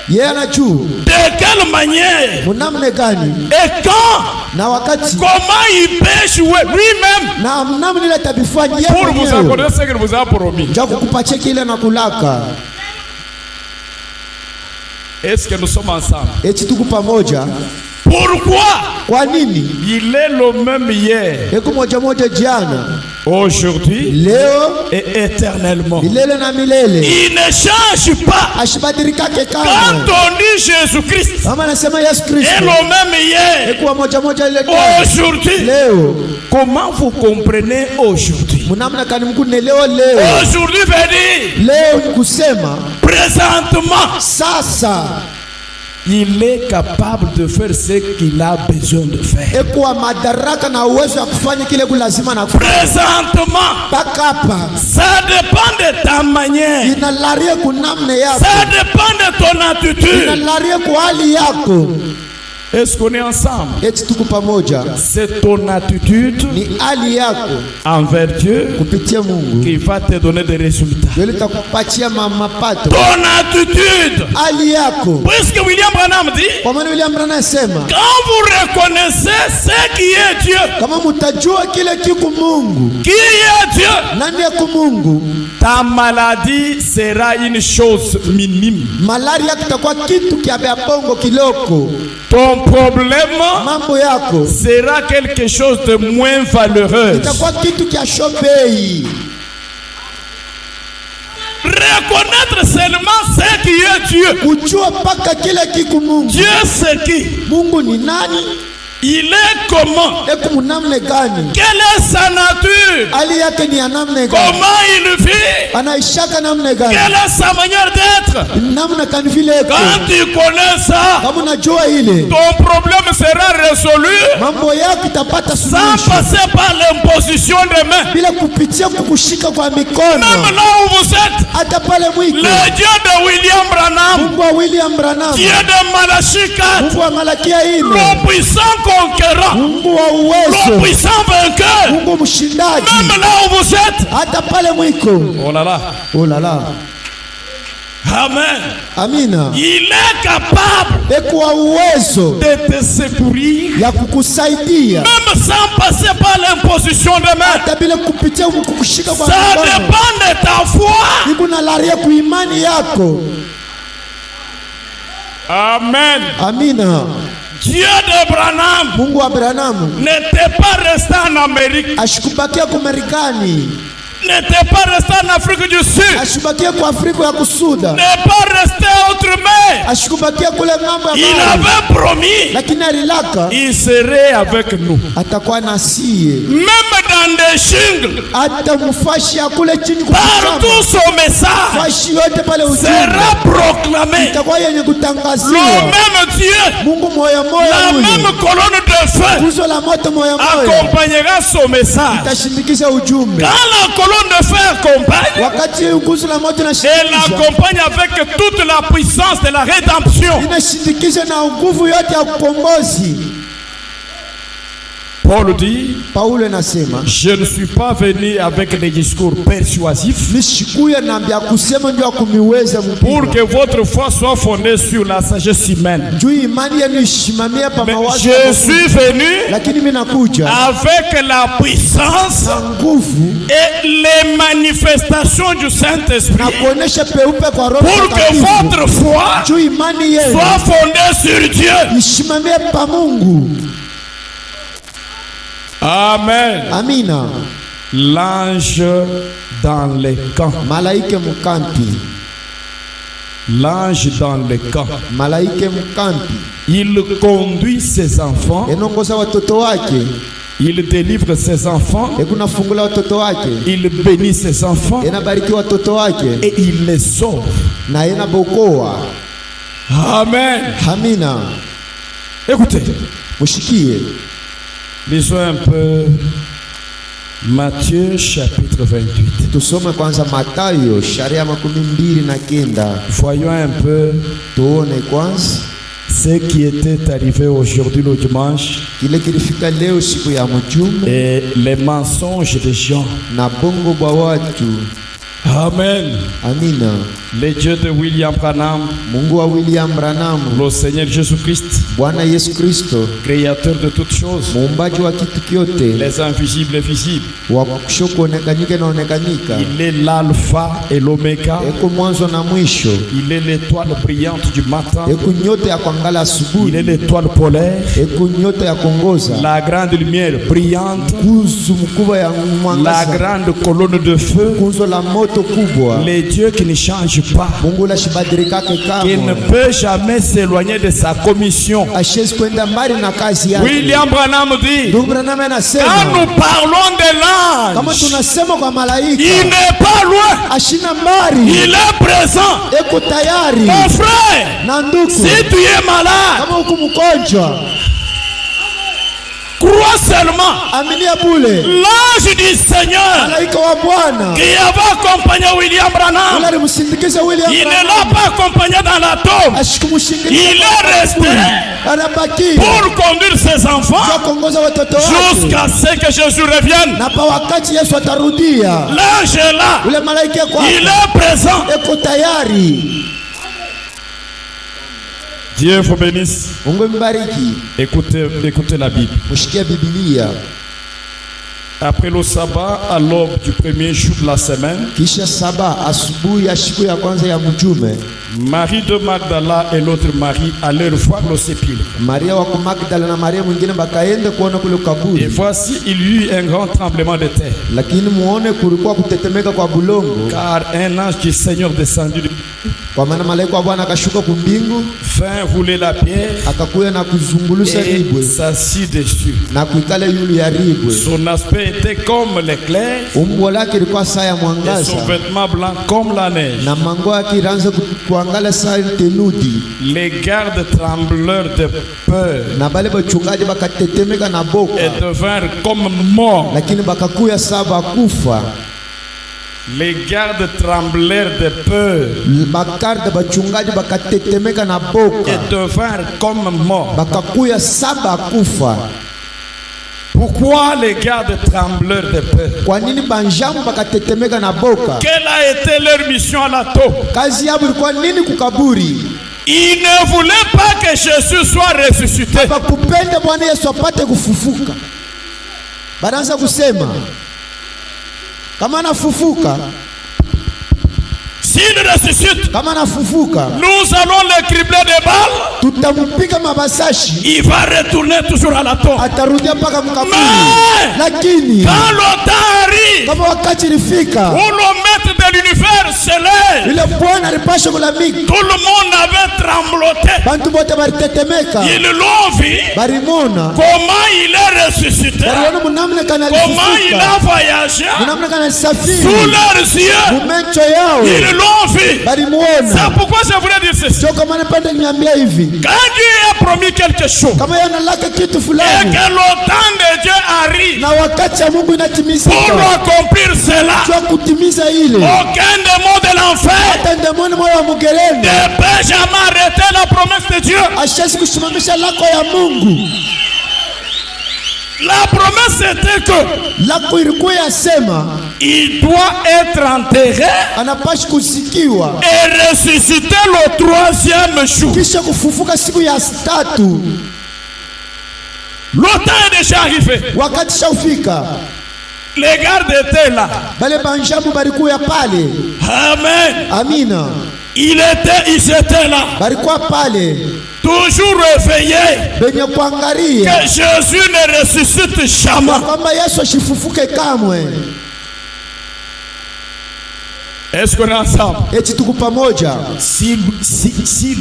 Yeye anajua
de quelle manière
mnamna gani
et quand,
na wakati
comment il peut jouer lui-même
na mnamna ile tabifanya yeye
pour vous
mwenyewe.
accorder ce qu'il vous a promis.
Ndio kukupatia kile anakulaka.
Est-ce que nous sommes ensemble?
Eti tuko pamoja.
Pourquoi?
Kwa nini?
Il est le même hier,
Eko moja moja jana,
aujourd'hui
leo,
et éternellement.
milele na milele.
Il ne change pas.
Ashibadilika
Quand
kamwe.
on dit Jésus-Christ
Kama anasema Yesu
est
Kristo,
le même hier,
eko moja moja ile jana.
aujourd'hui,
Leo,
comment vous comprenez aujourd'hui?
mnamna kani mkune leo.
Aujourd'hui veut dire
Leo ni kusema
présentement.
sasa
Il est capable de faire ce qu'il a besoin de faire.
eko madaraka na uwezo wa kufanya kile kulazima na kufanya.
Présentement,
Mpaka hapa
ça dépend de ta manière.
inalaria kunamna yako,
Ça dépend de ton attitude.
inalaria kwa hali yako.
Est-ce qu'on est ensemble?
Eti tuko pamoja.
C'est ton attitude
Ni hali yako
envers Dieu
kupitia Mungu
qui va te donner des résultats.
ndio itakupatia mapato.
Ton attitude.
Hali yako.
Puisque William Branham dit,
Kwa maana William Branham anasema
quand vous reconnaissez ce qui est Dieu,
kama mtajua kile kiko Mungu,
qui est Dieu,
nani yako Mungu,
ta maladie sera une chose minime.
Malaria kitakuwa kitu kia vya bongo kiloko.
Ton problème
Mambo yako
sera quelque chose de moins valeureux.
itakuwa kitu kia shobei.
Reconnaître seulement ce qui est Dieu.
Kujua paka kile kiku Mungu.
Dieu c'est qui?
Mungu ni nani?
Il est comment?
Eku munamne gani?
Quelle est sa nature?
Ali yake ni ya namne gani?
Comment il vit?
Anaishaka namne gani?
Quelle est sa manière d'être?
Namna kani vile eko.
Quand tu connais ça,
Kama unajua ile,
ton problème sera résolu
mambo yako itapata
sans
suluhisho
passer par l'imposition des mains.
bila kupitia kukushika kwa
Même
mikono.
là où vous êtes,
Hata pale mwiko,
le Dieu de William Branham,
Mungu wa William Branham,
Dieu de Malachi 4,
Mungu wa Malakia ine,
le puissant conquérant,
Mungu wa
le
uwezo,
puissant vainqueur,
Mungu mshindaji.
même là où vous êtes.
Hata pale mwiko.
Oh là là.
Oh la la.
Amen.
Amina.
Il est capable
Eko wa uwezo
de te secourir,
ya kukusaidia
même sans passer par l'imposition des mains.
hata bila kupitia kukushika kwa
Ça
mikono.
dépend de ta foi.
Iko na laria kuimani yako.
Amen.
Amina.
Dieu de Branham
Mungu wa Branham
n'était pas resté en Amérique,
ashikubakia kwa Marekani,
n'était pas resté en Afrique du Sud,
ashikubakia kwa Afrika ya Kusuda,
n'est pas resté outre-mer.
ashikubakia kule ng'ambo ya
Il
bahari,
avait promis,
lakini alilaka
il serait avec nous.
atakuwa nasie
Même dans des jungles,
hata mfashi ya kule chini
partout
kushamba.
son message
Fashi yote pale ujumbe
sera proclamé.
itakuwa yenye
Le
kutangaziwa.
même Dieu,
Mungu moya
la
moya ule
même colonne de feu
nguzo la moto moya moya
accompagnera son message.
itashindikisha ujumbe.
Quand la colonne de feu accompagne,
Wakati nguzo la moto
elle
inashindikisha,
accompagne avec toute la puissance de la rédemption.
inashindikisha na nguvu yote ya ukombozi.
Paul dit,
Paulo anasema
je ne suis pas venu avec des discours persuasifs
nishikuya na mbya kusema ndio kumiweza
pour
mpira
que votre foi soit fondée sur la sagesse humaine.
juu imani yenu ishimamia pa
Mais
mawazo ya
je
Mungu.
suis venu
Lakini mimi nakuja
avec la puissance
na nguvu
et les manifestations du
na
Saint-Esprit
kuonesha peupe kwa Roho
pour que
Mtakatifu
votre foi
juu imani yenu
soit fondée sur Dieu.
ishimamie pa Mungu.
Amen.
Amina.
L'ange dans les camps.
Malaika mkampi,
L'ange dans les camps.
malaika mkampi
Il conduit ses enfants.
enongoza watoto wake,
Il délivre ses enfants.
ekunafungula watoto wake,
Il bénit ses enfants.
enabariki watoto wake
Et il les sauve.
na enabokoa.
Amen.
Amina.
Écoutez,
Mushikie
lisons un peu Matthieu chapitre 28.
tusome kwanza Mathayo sharia 29.
Voyons un peu
Tuone kwanza
ce qui était arrivé aujourd'hui le dimanche
kile kilifika leo siku ya mjumbe
et les mensonges des gens.
na bongo bwa watu.
Amen.
Amina.
Le Dieu de William Branham,
Mungu wa William Branham,
le Seigneur Jésus-Christ,
Bwana Yesu Kristo,
créateur de toutes choses,
muumbaji wa kitu kyote,
les invisibles et visibles.
wa kushoku onekanika na onekanika,
Il est l'alpha et l'oméga.
eko mwanzo na mwisho,
Il est l'étoile brillante du matin.
eko nyota ya kuangala
Il
asubuhi,
est l'étoile polaire,
eko nyota ya kuongoza,
la grande lumière brillante,
nguzo mkubwa ya
la
mwangaza,
grande colonne de feu,
nguzo la moto kubwa.
le Dieu qui ne change pas,
Mungu la shibadirikake
qui ne
kamwe,
peut jamais s'éloigner de sa commission.
ashezi kwenda mbali na kazi yake.
William Branham dit,
Ndugu Branham
quand
anasema
nous parlons de
kama
l'ange,
tunasema kwa
il
malaika
n'est pas loin,
ashina mbari,
il est présent.
eko tayari.
Mon frère,
Na ndugu,
si tu es malade,
kama uko mgonjwa,
crois seulement.
aminia bule.
L'ange du Seigneur
Malaika wa Bwana
qui avait accompagné William
ule
Branham,
alimsindikiza William
il ne
Branham,
l'a pas accompagné dans la tombe.
ashikumshindikiza
Il est resté
anabaki
pour conduire ses
kwa
enfants
kuongoza watoto wake
jusqu'à ce que Jésus revienne.
na pa wakati Yesu atarudia,
L'ange est là,
ule malaika kwa
il est présent.
eko tayari.
Dieu vous bénisse.
Mungu mbariki.
Écoutez la Bible.
Mushikia Biblia
Après le sabbat, à l'aube du premier jour de la semaine,
Kisha saba asubuhi ya siku ya kwanza ya mjume,
Marie de Magdala et l'autre Marie allèrent voir le sépulcre.
Maria wa Magdala na Maria mwingine bakaenda kuona kule
Et
kaburi.
voici, il y eut un grand tremblement de terre,
Lakini muone kulikuwa kutetemeka kwa bulongo,
car un ange du Seigneur descendu
kwa maana malaika wa Bwana akashuka kumbingu,
vint rouler la pierre
akakuya na kuzungulusha
et
ribwe
s'assit dessus.
na kuikala yulu ya ribwe.
Son aspect était comme l'éclair
Umbo lake ilikuwa saa ya
et son
mwangaza
vêtement blanc comme la neige.
na mango yake ilianza kuangala saa tenudi,
Les gardes tremblèrent de peur
na bale bachungaji bakatetemeka na boka,
et devinrent comme morts.
lakini bakakuya saa bakufa.
Les gardes tremblèrent de peur
Bakarda bachungaji bakatetemeka na
et
boka,
devinrent comme morts.
bakakuya saa bakufa.
Pourquoi les gardes tremblèrent de peur?
Kwa nini banjamu bakatetemeka na boka?
Quelle a été leur mission à la tombe?
Kazi yabo ilikuwa nini kukaburi?
Ils ne voulaient pas que Jésus soit ressuscité.
Bakupenda Bwana Yesu apate kufufuka. Banaanza kusema kama anafufuka,
S'il ressuscite,
kama anafufuka
nous allons le cribler de balles.
tutampiga mabasashi,
Il va retourner toujours à la tombe.
atarudia mpaka mkaburi.
Mais
Lakini
quand le temps arrive
kama wakati ilifika,
où le maître de l'univers se lève,
yule Bwana alipasha kulamika,
tout le monde avait trembloté.
bantu bote baritetemeka,
Ils l'ont vu.
barimona,
Comment il est ressuscité?
bariona munamna kana
Comment il
alifufuka,
a voyagé?
munamna kana
Sous
alisafiri,
leurs yeux,
mumecho yao
ils l'ont vu.
barimuona.
C'est pourquoi je voulais dire ceci.
Sio kama napenda niambia hivi,
Quand Dieu a promis quelque chose
kama yana laka kitu
et
fulani
que le temps de Dieu arrive
na wakati ya Mungu
pour
inatimizika,
accomplir cela,
kwa kutimiza ile,
aucun démon de l'enfer
hata ndemoni moyo wa Mugereni
ne peut jamais arrêter la promesse de Dieu.
ashasi kusimamisha lako ya Mungu.
La promesse était que
Lako ilikuwa yasema
il doit être enterré
anapashi kusikiwa
et ressusciter le troisième jour.
kisha kufufuka siku ya tatu.
Le temps est déjà arrivé.
Wakati shaufika,
Les gardes étaient là.
bale banjamu balikuya pale.
Amen.
Amina,
Ils étaient là,
balikuwa pale
toujours réveillés.
benye kuangalia
Que Jésus ne ressuscite jamais.
kwamba Yesu ashifufuke kamwe.
Est-ce qu'on est ensemble?
Eti tuko pamoja,
S'il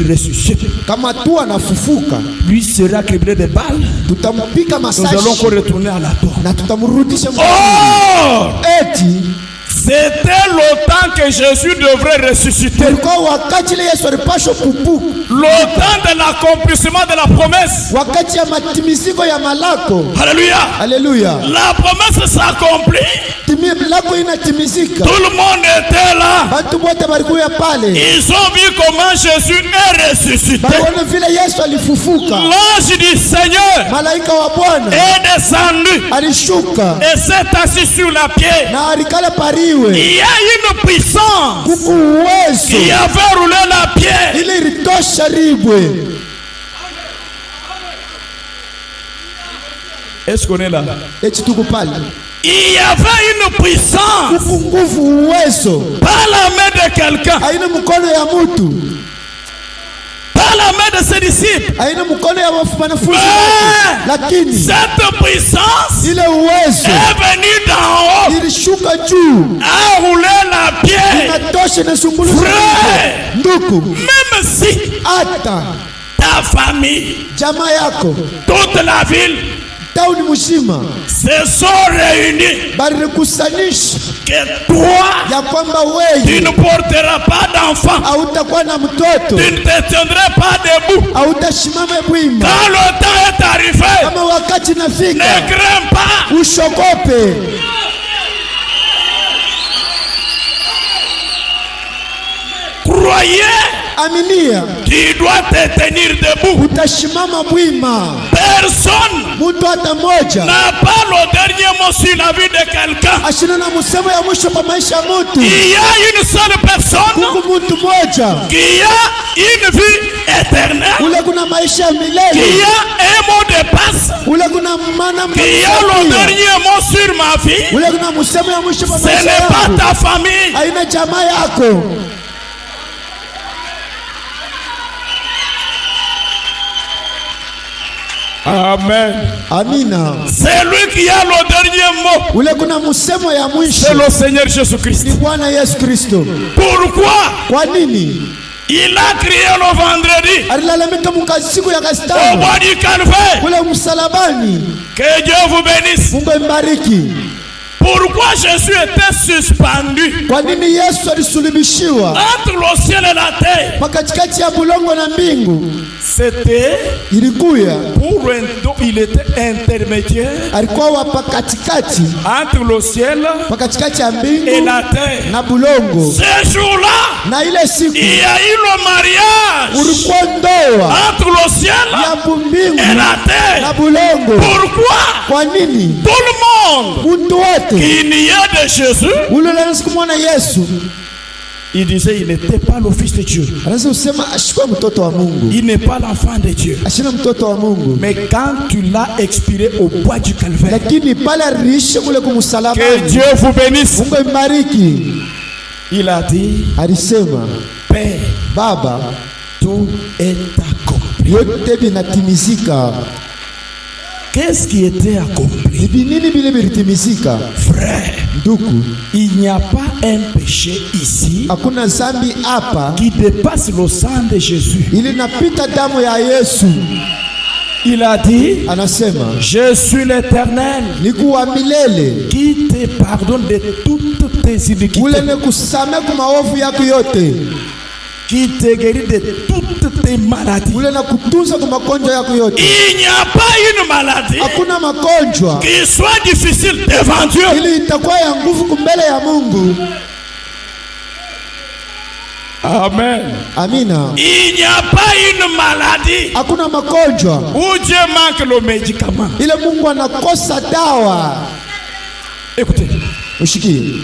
ressuscite,
kama tu anafufuka
lui sera criblé de balles.
tutampika
Nous allons
masashi
encore retourner à la tombe.
na tutamrudisha mkaburi.
Oh!
Eti
C'était le temps que Jésus devrait ressusciter.
ilikuwa wakati ile Yesu alipashwa kupuka,
Le temps de l'accomplissement de la promesse.
wakati ya matimiziko ya malako.
Alléluia.
Haleluya,
La promesse s'accomplit.
lako inatimizika.
Tout le monde était là.
Bantu bote balikuya pale,
Ils ont vu comment Jésus est ressuscité.
baliona vile Yesu alifufuka.
L'ange du Seigneur
Malaika wa Bwana
est descendu
alishuka
et s'est assis sur la pierre.
na alikala pariwe.
Il y a une puissance
Kuku uwezo
qui avait roulé la pierre.
ile ilitosha ribwe.
Est-ce qu'on est là?
Eti tuko pale,
Il y avait une puissance,
kuku nguvu uwezo,
pas la main de quelqu'un,
haina mkono ya mutu,
pas la main de ses disciples.
haina mkono ya wanafunzi
Mais
wake, lakini
cette puissance
ile uwezo
est venue d'en haut,
ilishuka juu,
a roulé la pierre.
inatosha inasumbulisha
Frère,
nduku.
même si
Hata
ta famille,
jamaa yako
toute la ville
tauni mzima
se sont réunis,
balikusanisha
que toi,
ya kwamba
tu
wewe
ne porteras pas d'enfant,
hautakuwa na mtoto,
tu ne te tiendrais pas debout.
hautasimama bwima.
Quand le temps est arrivé,
Kama wakati
ne
nafika,
crains pas.
ushogope.
Croyez,
Aminia,
tu dois te tenir debout.
utasimama bwima.
Personne
Mtu hata moja
n'a pas le dernier mot sur la vie de quelqu'un.
ashina na musemo ya mwisho kwa maisha ya mtu.
Il y a une seule personne
Kuku mtu moja
qui a une vie éternelle.
ule kuna kuna maisha ya
qui
milele,
a un mot de passe,
ule kuna maana
qui a le dernier mot sur ma vie,
ule kuna msemo ya mwisho kwa
ce
maisha
n'est pas
yangu.
ta famille.
Haina jamaa yako.
Amen.
Amina.
C'est lui qui a le dernier mot.
Ule kuna msemo ya mwisho
C'est le Seigneur Jésus-Christ.
ni Bwana Yesu Kristo.
Pourquoi
Kwa nini?
il a crié le vendredi
Alilalamika siku ya
au
Kastano
bois du calvaire?
kule msalabani.
Que Dieu vous bénisse.
Mungu ambariki.
Pourquoi Jésus était suspendu
Kwa nini Yesu alisulubishiwa
entre le ciel et la terre?
katikati ya bulongo na mbingu?
C'était
Ilikuya
il était intermédiaire
alikuwa wapa katikati
entre le ciel
katikati ya
et
mbingu
la terre.
na bulongo.
Ce jour-là,
Na ile siku
il y a eu le mariage
ulikuwa ndoa
entre le ciel
ya mbingu
et la
na
terre.
bulongo.
Pourquoi
Kwa nini?
tout le monde
Mtu wote
qui niait de Jésus,
ule kumwona Yesu
il disait il n'était pas le fils de Dieu,
anaweza kusema ashikuwe mtoto wa Mungu,
il n'est pas l'enfant de Dieu.
ashina mtoto wa Mungu.
Mais quand tu l'as expiré au bois du calvaire,
Lakini pale aliishi kule
que
kumsalabani,
Dieu vous bénisse,
Mungu imbariki,
il a dit
alisema
Père,
Baba,
tout est accompli.
yote vinatimizika.
Qu'est-ce qui était accompli?
Ni nini vile vilitimizika?
Frère,
Ndugu,
il n'y a pas un péché ici
hakuna zambi hapa
qui dépasse le sang de Jésus.
ili napita damu ya Yesu.
Il a dit,
Anasema
je suis l'Éternel
nikuwa milele,
qui te pardonne de toutes tes
ule
iniquités,
ne kusame kwa maovu yako yote,
qui te guérit de toutes tes maladies.
ule na kutunza kwa magonjwa yako yote.
Il n'y a pas une maladie
Hakuna magonjwa
qui soit difficile devant Dieu.
ili itakuwa ya nguvu mbele ya Mungu.
Amen.
Amina.
Il n'y a pas une maladie
Hakuna magonjwa
où Dieu manque le médicament.
ile Mungu anakosa dawa.
Écoutez,
Ushikie,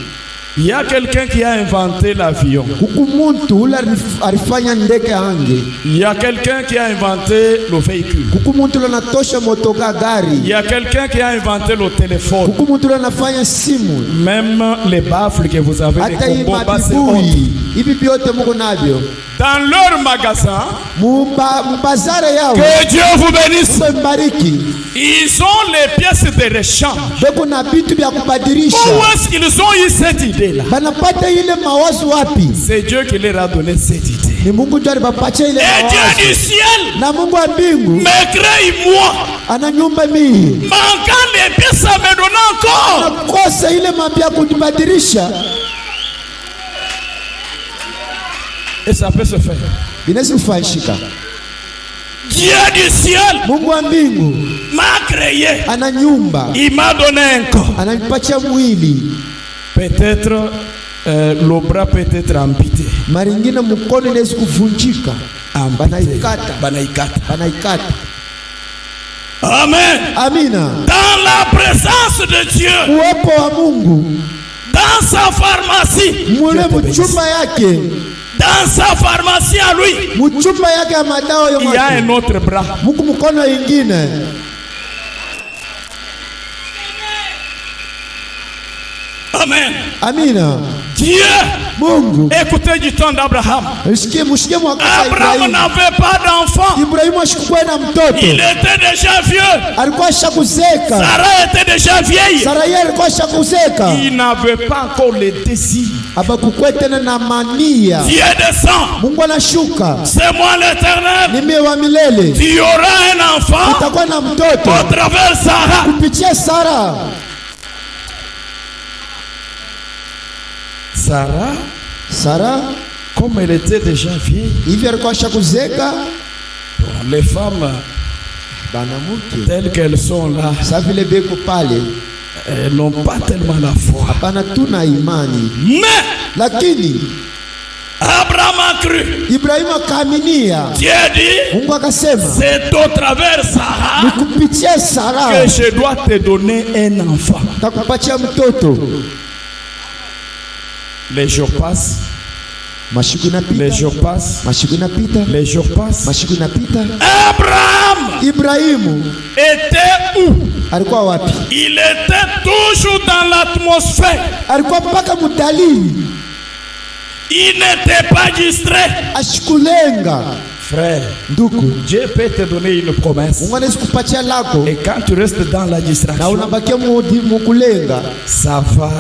il y a quelqu'un qui a inventé l'avion.
huku muntu ule alifanya ndege ange,
Il y a quelqu'un qui a inventé le véhicule.
huku muntu ule anatosha motoka
Il
gari,
y a quelqu'un qui a inventé le téléphone.
huku muntu ule anafanya simu,
Même les baffles que vous avez,
hata
les
hii
combos, bah, c'est honte.
mabibui hivi vyote muko navyo
Dans leur magasin,
mubazare yao.
que Dieu vous bénisse.
Mungu mbariki,
Ils ont les pièces de rechange.
beko na vitu vya kubadilisha.
Où est-ce qu'ils ont eu cette idée-là?
Banapata ile mawazo wapi?
C'est Dieu qui leur a donné cette idée.
Ni Mungu ndiye alipapatia ile
Et Dieu
mawazo.
du ciel
Na Mungu wa mbingu
me crée moi.
ana nyumba mii,
Manquant les pièces, ça me donne encore.
nakosa ile mambo ya kujibadilisha.
Et ça peut se faire.
Inaweza kufanyika.
Dieu du ciel
Mungu wa mbingu
m'a créé.
ana nyumba,
Il m'a donné un corps.
ananipatia mwili.
Peut-être le bras peut être amputé.
Mara nyingine mkono inaweza kuvunjika, banaikata, banaikata.
Amen.
Amina.
Dans la présence de Dieu,
Uwepo wa Mungu
dans sa pharmacie,
mule mchumba yake,
dans sa pharmacie à lui,
mchumba yake ya madawa
il y a un
yote,
autre bras.
muku mkono ingine.
Amen.
Amina.
Dieu,
Mungu,
écoutez du temps d'Abraham.
mshikie mwaka wa
Abraham
Ibrahimu.
n'avait pas d'enfant.
Ibrahimu ashikuwa na mtoto,
Il était déjà vieux.
alikuwa ashakuzeka.
Sarah était déjà vieille.
Sarai alikuwa ashakuzeka,
Il n'avait pas encore le désir.
abakukuwa tena na mania.
Dieu descend.
Mungu anashuka,
C'est moi l'Éternel.
ni mie wa milele,
Tu auras un enfant
utakuwa na mtoto
à travers Sarah.
kupitia Sara. Sara
comme elle était déjà vieille,
hivi alikuwa ashakuzeka.
les femmes
Banamuke
telles qu'elles sont là,
sa vile beko pale,
elles n'ont pas tellement la foi.
hapana tuna imani,
Mais
lakini
Abraham a cru.
Ibrahimu akaaminia.
Dieu dit,
Mungu akasema
c'est au travers Sarah
ni kupitia Sara
que je dois te donner un enfant.
takupatia mtoto.
Les jours passent,
Mashiku
Les
inapita,
jours passent.
mashiku inapita,
Les jours passent.
mashiku inapita.
Abraham
Ibrahimu
était où?
alikuwa wapi?
Il était toujours dans l'atmosphère.
Alikuwa mpaka mutalii,
Il n'était pas distrait.
ashikulenga.
Frère,
Ndugu,
Dieu peut te donner une promesse.
Mungu anaweza kupatia lako
Et quand tu restes dans la
na
distraction,
unabakia mukulenga,
ça va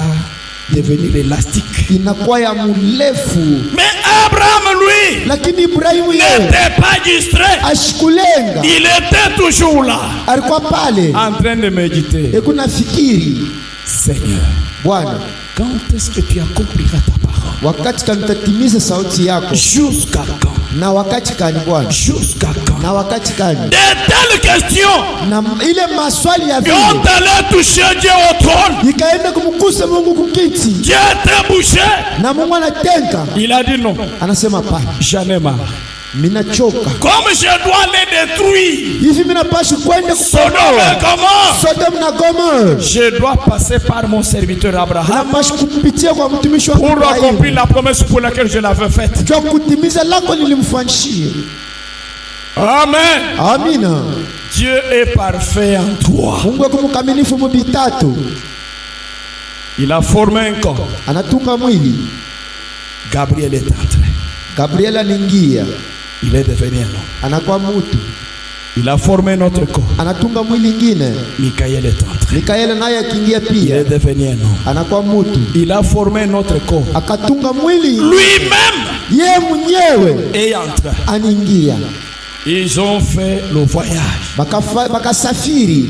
devenir élastique.
inakuwa ya murefu.
Mais Abraham, lui,
Lakini Ibrahimu yeye
n'était pas distrait.
ashikulenga,
Il était toujours là,
alikuwa pale
en train de méditer.
eko nafikiri,
Seigneur,
Bwana,
quand est-ce que tu accompliras ta parole?
wakati kani utatimiza sauti yako?
Jusqu'à quand?
Na wakati kani Bwana?
Jusqu'à quand?
Na wakati kani?
De telles questions
Na ile maswali ya
qui
vile
ont allé toucher Dieu au trône.
ikaenda kumkusa Mungu kukiti,
Dieu était bouché.
na Mungu anatenka,
Il a dit non,
anasema hapana,
j'en ai marre.
minachoka
Comme je dois les détruire,
hivi, minapasha kwenda
Sodome et
kuponoa
Gomorrhe,
Sodom na Gomora,
je dois passer par mon serviteur Abraham
napasha kupitia kwa mtumishi wa
pour accomplir
Ibrahimu
la promesse pour laquelle je l'avais faite.
kwa kutimiza lako nilimfanyishia.
Amen.
Amina.
Dieu est parfait en toi.
Mungu ako mkamilifu mubitatu,
Il a formé un corps.
anatunga mwili.
Gabriel est entré.
Gabriel anaingia,
Il est devenu un homme.
anakuwa mutu,
Il a formé notre corps.
anatunga mwili ingine.
Michael est entré.
Mikaeli naye akiingia
Il
pia
est devenu un homme.
anakuwa mutu,
Il a formé notre corps.
akatunga mwili
Lui-même
ye mwenyewe
est entré.
anaingia.
Ils ont fait le voyage.
Bakasafiri,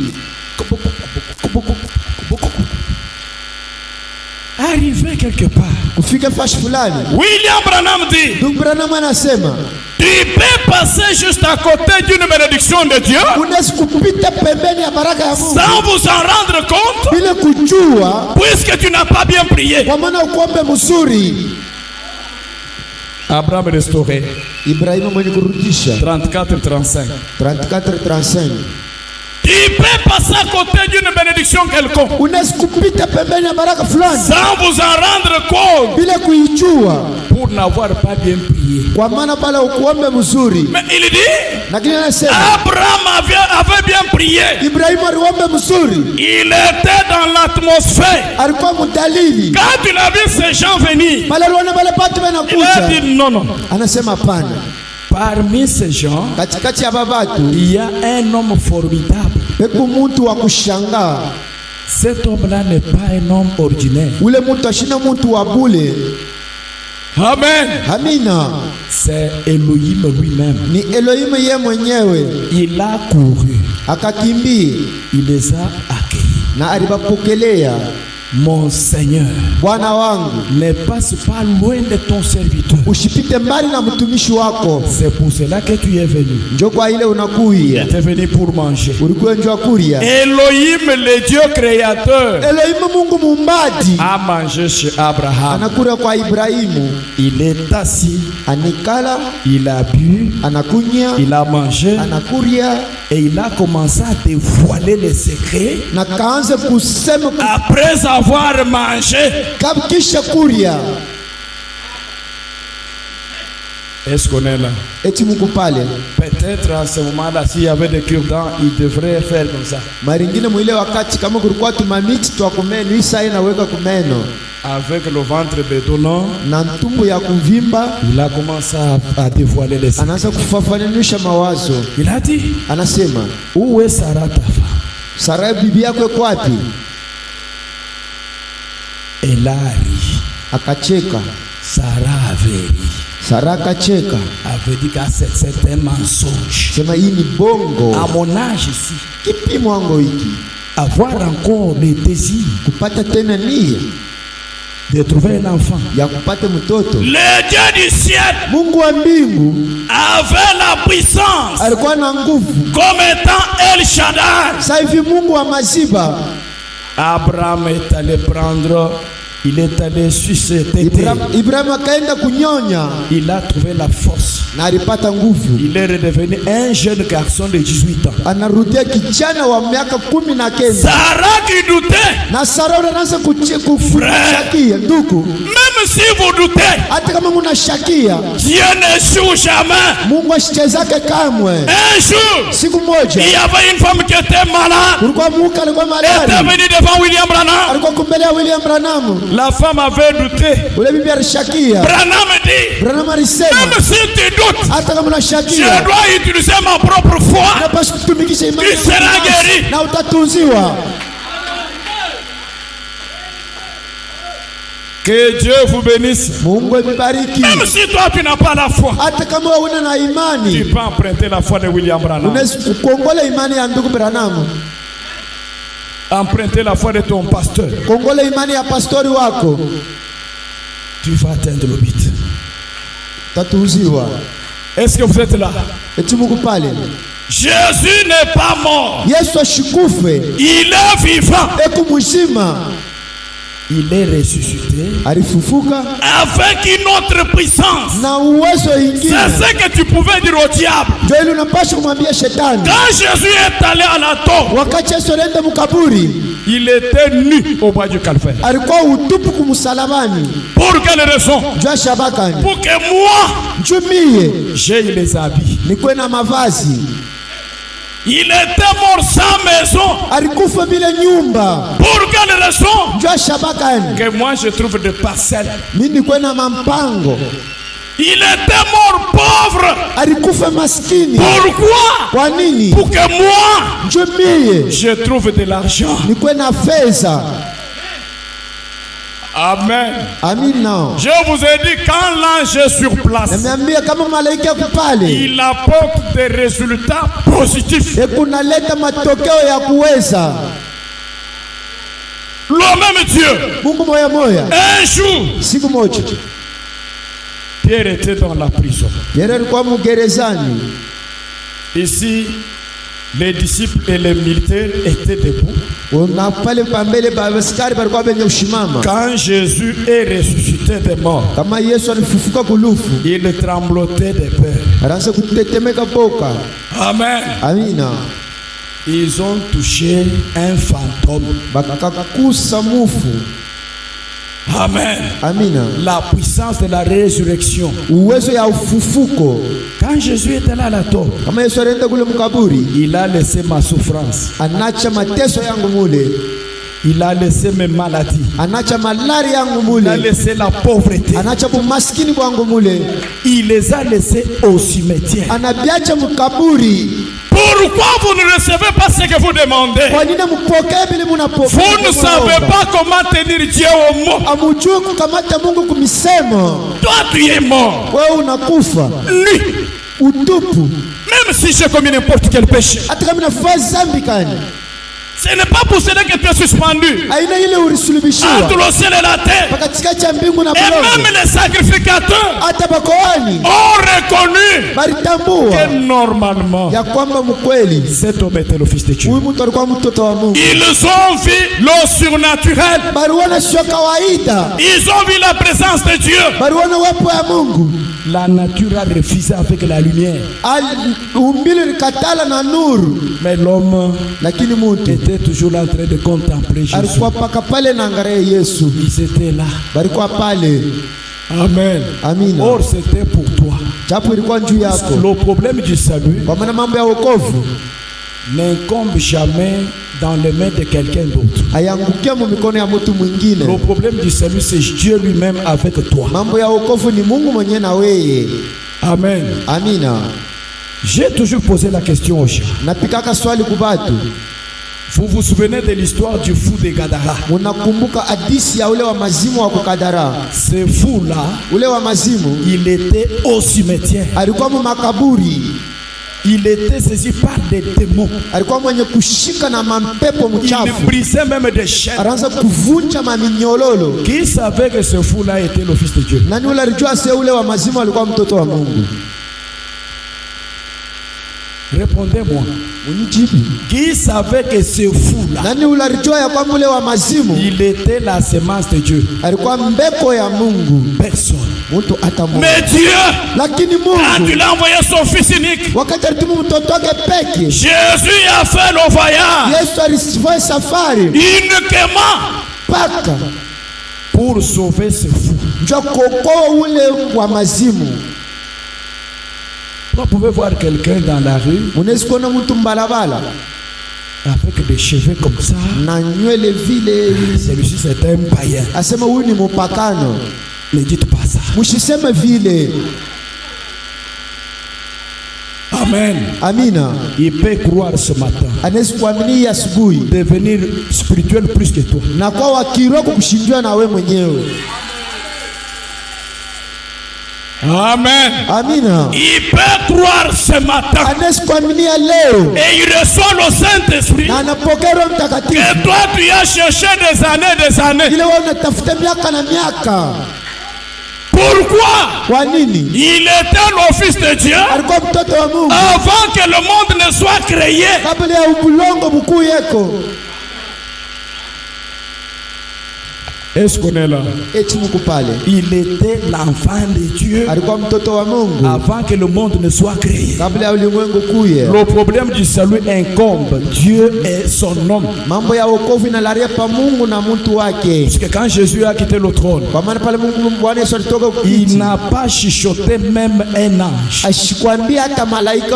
Arrivé quelque part.
kufika fashi fulani.
William Branham dit,
Ndugu Branham anasema
tu peux passer juste à côté d'une bénédiction de Dieu
unaweza kupita pembeni ya baraka ya Mungu
sans vous en rendre compte,
bila kujua,
puisque tu n'as pas bien prié.
kwa maana ukuombe mzuri.
Abraham restauré.
Ibrahimu mwenye kurudisha
34-35.
34:35.
Tu peux passer à côté d'une bénédiction quelconque
Unaweza kupita pembeni ya baraka fulani
sans vous en rendre compte
bila kuijua,
pour n'avoir pas bien prié.
kwa maana pale ukuombe mzuri.
Mais il dit,
Lakini anasema
Abraham avait bien prié.
Ibrahimu aliombe mzuri,
Il était dans l'atmosphère.
alikuwa mdalili.
Quand il a vu ces gens venir,
Pale aliona wale watu
il a
wanakuja,
dit non, non.
anasema hapana.
Parmi ces gens,
Katikati ya babatu
il y a un homme formidable.
peku muntu wa kushangaa.
Cet homme-là n'est pas un homme ordinaire.
Ule muntu ashina muntu wa bule.
Amen.
Amina.
C'est Elohim lui-même.
Ni Elohim ye mwenyewe,
Il a couru.
akakimbia
Il les a accueillis.
na alibapokelea.
Mon Seigneur,
Bwana wangu,
ne passe pas loin de ton serviteur.
usipite mbali na mtumishi wako.
C'est pour cela que tu es venu.
Njo kwa ile
Tu
unakuya,
es venu pour manger.
ulikuwa njo kuria.
Elohim, le Dieu créateur,
Elohim Mungu muumbaji
a mangé chez Abraham.
anakula kwa Ibrahimu,
Il est assis,
anikala,
il a bu,
anakunya,
il a mangé
anakuria
et il a commencé à dévoiler les secrets.
na kaanza kusema
Après avoir mangé,
kisha kuria.
est-ce qu'on est là?
Eti Mungu pale
Peut-être à ce moment-là, s'il y avait des cure-dents, il devrait faire comme ça.
maringine mwile wakati kama kulikuwa tumamiti twa kumeno, isa inaweka kumeno
Avec le ventre bédonnant,
na ntumbu ya kuvimba,
il a commencé à dévoiler les secrets.
anaanza kufafanisha mawazo.
Il a dit,
Anasema,
où est Sarah ta femme?
Sara bibi yako iko wapi?
Elle a ri.
Akacheka.
Sarah avait ri.
Sara akacheka,
Avait dit que c'est un mensonge.
sema hii ni bongo.
À mon âge ici,
Kipimo wango hiki
avoir encore le désir
kupata tena nia
de trouver un enfant.
ya kupata mtoto.
Le Dieu du ciel
Mungu wa mbingu
avait la puissance
alikuwa na nguvu.
comme étant El Shaddai.
Sasa hivi Mungu wa maziba,
Abraham est allé prendre, il est allé susciter.
Ibrahim akaenda kunyonya
Il a trouvé la force.
na alipata nguvu.
Il est redevenu un jeune garçon de 18 ans.
Anarudia kijana wa miaka 19.
Sarah qui doutait,
Na Sara anaanza kuchakia ndugu.
même si vous doutez,
hata kama munashakia,
Dieu n'échoue jamais.
Mungu asichezake kamwe.
Un jour,
Siku moja
il y avait une femme qui était malade.
kulikuwa muka alikuwa
Elle était
malari,
venue devant William Branham.
alikuwa kumbelea William Branham.
La femme avait douté.
Ule bibi alishakia,
Branham dit,
Branham alisema
même si tu doutes,
hata kama
je
unashakia,
dois utiliser ma propre foi.
unapaswa kutumikisha imani
Tu
yako
seras
binafsi
guéri.
na utatunziwa.
Que Dieu vous bénisse.
Mungu amebariki.
Même si toi tu n'as pas la foi,
Hata kama una na
tu
imani,
peux emprunter la foi de William Branham.
unaweza kuongola imani ya ndugu Branham,
Emprunter la foi de ton pasteur.
kuongola imani ya pastori wako,
Tu vas atteindre le but.
tatunziwa.
Est-ce que vous êtes là?
Eti Mungu pale,
Jésus n'est pas mort.
Yesu ashikufe,
Il est vivant.
eku mzima,
Il est ressuscité
alifufuka
avec une autre puissance.
na uwezo
C'est
ingine.
ce que tu pouvais dire au diable.
Ndio ile unapaswa kumwambia shetani.
Quand Jésus est allé à la tombe,
Wakati Yesu alienda mkaburi,
il était nu au bois du Calvaire.
alikuwa utupu kumsalabani.
Pour quelle raison?
Jua shabakani,
Pour que moi,
njumie
j'ai les habits.
nikuwe na mavazi.
Il était mort sans maison.
Alikufa bila nyumba.
Pour quelle raison?
Jua shabakani,
Que moi je trouve des parcelles.
mimi nikuwe na mampango.
Il était mort pauvre.
Alikufa maskini.
Pourquoi?
Kwa nini?
Pour que moi,
Njumie
je trouve de l'argent.
nikuwe na fedha.
Amen.
Amina.
Je vous ai dit, quand l'ange est sur place,
Nimeambia kama malaika yako pale,
il apporte des résultats positifs.
kunaleta matokeo ya kuweza.
Le même Dieu,
Mungu moya moya.
un jour,
Siku moja
Pierre était dans la prison.
Yeye alikuwa mgerezani.
Ici, les disciples et les militaires étaient debout.
Na pale pambele pa askari palikuwa benye ushimama.
Quand Jésus est ressuscité des morts,
Kama Yesu alifufuka kulufu,
il tremblotait de peur.
anaanza kutetemeka boka.
Amen.
Amina.
Ils ont touché un fantôme.
Bakakusa mufu.
Amen.
Amina.
La puissance de la résurrection.
Uwezo ya ufufuko.
Quand Jésus était là à la tombe,
Kama Yesu alienda kule mkaburi,
il a laissé ma souffrance.
anacha mateso yangu mule.
Il a laissé mes maladies.
Anacha malari yangu
Il a
mule.
laissé la pauvreté.
Anacha bumaskini bwangu mule.
Il les a laissés au cimetière.
Anabiacha mkaburi.
Pourquoi vous ne recevez pas ce que vous demandez?
Kwa nini mpokee bila mnapokea?
Vous ne savez pas comment tenir Dieu au mot.
Amujue kukamata Mungu kumisemo.
Toi, tu es mort.
Wewe unakufa.
Nu.
Utupu.
Même si j'ai commis n'importe quel péché.
Hata kama nafanya zambi kani.
Ce n'est pas pour cela que tu es suspendu
Aina ile ulisulubishiwa.
entre le ciel et la terre.
Katikati ya mbingu na
Et
bulongo.
même les sacrificateurs
Hata bakoani
ont reconnu
balitambua
que normalement,
ya kwamba mkweli
cet homme était le fils de Dieu.
huyu mtu alikuwa mtoto wa Mungu.
Ils ont vu le surnaturel.
Baliona sio kawaida.
Ils ont vu la présence de Dieu.
Baliona uwepo wa Mungu.
La nature a refusé avec la lumière.
Umbile likatala na nuru.
Mais l'homme
Lakini mtu
était toujours en train de contempler Jésus.
alikuwa paka pale na angalia Yesu.
Ils étaient là.
Balikuwa pale.
Amen.
Amina.
Or, c'était pour toi.
Japo ilikuwa juu yako.
Le problème du salut
Kwa maana mambo ya wokovu
n'incombe jamais dans les mains de quelqu'un d'autre.
hayangukia mu mikono ya mtu
Le
mwingine.
problème du salut, c'est Dieu lui-même avec toi.
Mambo ya wokovu ni Mungu mwenyewe na wewe.
Amen.
Amina.
J'ai toujours posé la question aux gens.
Napikaka swali kubatu.
Vous vous souvenez de l'histoire du fou de Gadara?
Unakumbuka hadisi ya ule wa mazimu wa kukadara?
Ce fou-là,
Ule wa mazimu
il était au cimetière.
alikuwa mu makaburi.
Il était saisi par des démons.
Alikuwa mwenye kushika na mampepo
Il
mchafu.
brisait même des chaînes.
Anaanza kuvunja maminyololo.
Qui savait que ce fou-là était le fils de Dieu?
Nani ule alijua se ule wa mazimu alikuwa mtoto wa Mungu?
Répondez-moi.
Unijibu.
Qui savait que ce fou-là,
Nani ule alijua ya kwamba ule wa mazimu
il était la semence de Dieu?
alikuwa mbeko ya Mungu?
Personne.
Mtu hata mmoja.
Mais Dieu,
Lakini
quand
Mungu
il a envoyé son fils unique,
wakati alituma mtoto wake peke,
Jésus a fait le voyage
Yesu alifanya safari
uniquement
paka
pour sauver ce fou.
njo kuokoa ule wa mazimu.
Vous pouvez voir quelqu'un dans la rue
Unaweza kuona mtu mbalabala
avec des cheveux comme ça.
na nywele vile,
Celui-ci c'est un païen.
asema huyu ni mupakano.
Ne dites pas ça.
Mushiseme vile.
Amen.
Amina.
Il peut croire ce matin,
Anaweza kuamini asubuhi
devenir spirituel plus que toi.
na kwa wakiroho kukushindia na we mwenyewe.
Amen.
Amina.
Il peut croire ce matin
Anaweza kuaminia leo
et il reçoit le Saint-Esprit
na anapokea Roho Mtakatifu.
que toi tu as cherché des années.
Ile wewe unatafuta miaka na miaka.
Pourquoi?
Kwa nini?
Il était le Fils de Dieu
Alikuwa mtoto wa Mungu
avant que le monde ne soit créé.
kabla ya ubulongo mkuu yeko.
Est-ce qu'on est là?
Eti Mungu pale
Il était l'enfant de Dieu
alikuwa mtoto wa Mungu
avant que le monde ne soit créé.
kabla ya ulimwengu kuye.
Le problème du salut incombe Dieu et son homme.
Mambo ya wokovu inalalia pa Mungu na mtu wake.
Parce que quand Jésus a quitté le trône,
Kwa maana pale Mungu Bwana Yesu alitoka
il
kukiti,
n'a pas chuchoté même un ange.
ashikwambia hata malaika,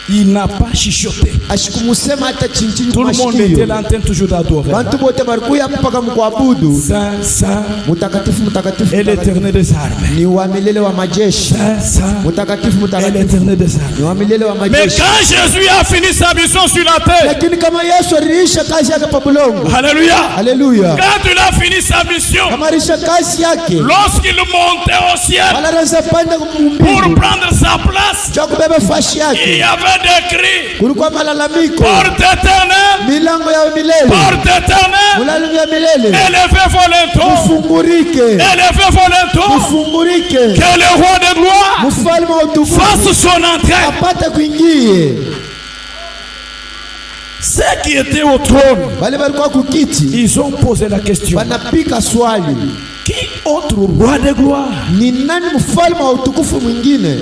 Il n'a pas chuchoté.
ashikumusema hata chinchini
Tout le monde était
mashikio.
là en train toujours d'adorer.
Bantu bote balikuya mpaka mkuabudu.
Saint, saint
Mutakatifu, mutakatifu,
et l'éternel des armées.
ni wa milele wa majeshi.
Saint, saint
Mutakatifu,
et
mutakatifu,
l'éternel des
ni
armées.
wa milele wa
Mais
majeshi.
quand Jésus a fini sa mission sur la terre,
Lakini kama Yesu aliisha kazi yake pa bulongo,
alléluia,
haleluya,
quand il a fini sa mission,
kama aliisha kazi yake,
lorsqu'il montait au ciel
wala panda
pour
kumbingu
prendre sa place,
cha kubeba fashi
il y
yake,
avait des cris:
kulikuwa malalamiko,
porte éternelle,
milango ya milele,
porte éternelle,
milango ya milele,
élevez vos linteaux,
mufungurike,
élevez vos linteaux,
mufungurike,
que le roi de gloire
mfalme wa utukufu
fasse son entrée.
apate kuingie.
Ceux qui étaient au trône,
Wale walikuwa kukiti
ils ont posé la question:
wanapika swali,
qui autre roi de gloire
ni nani mfalme wa utukufu mwingine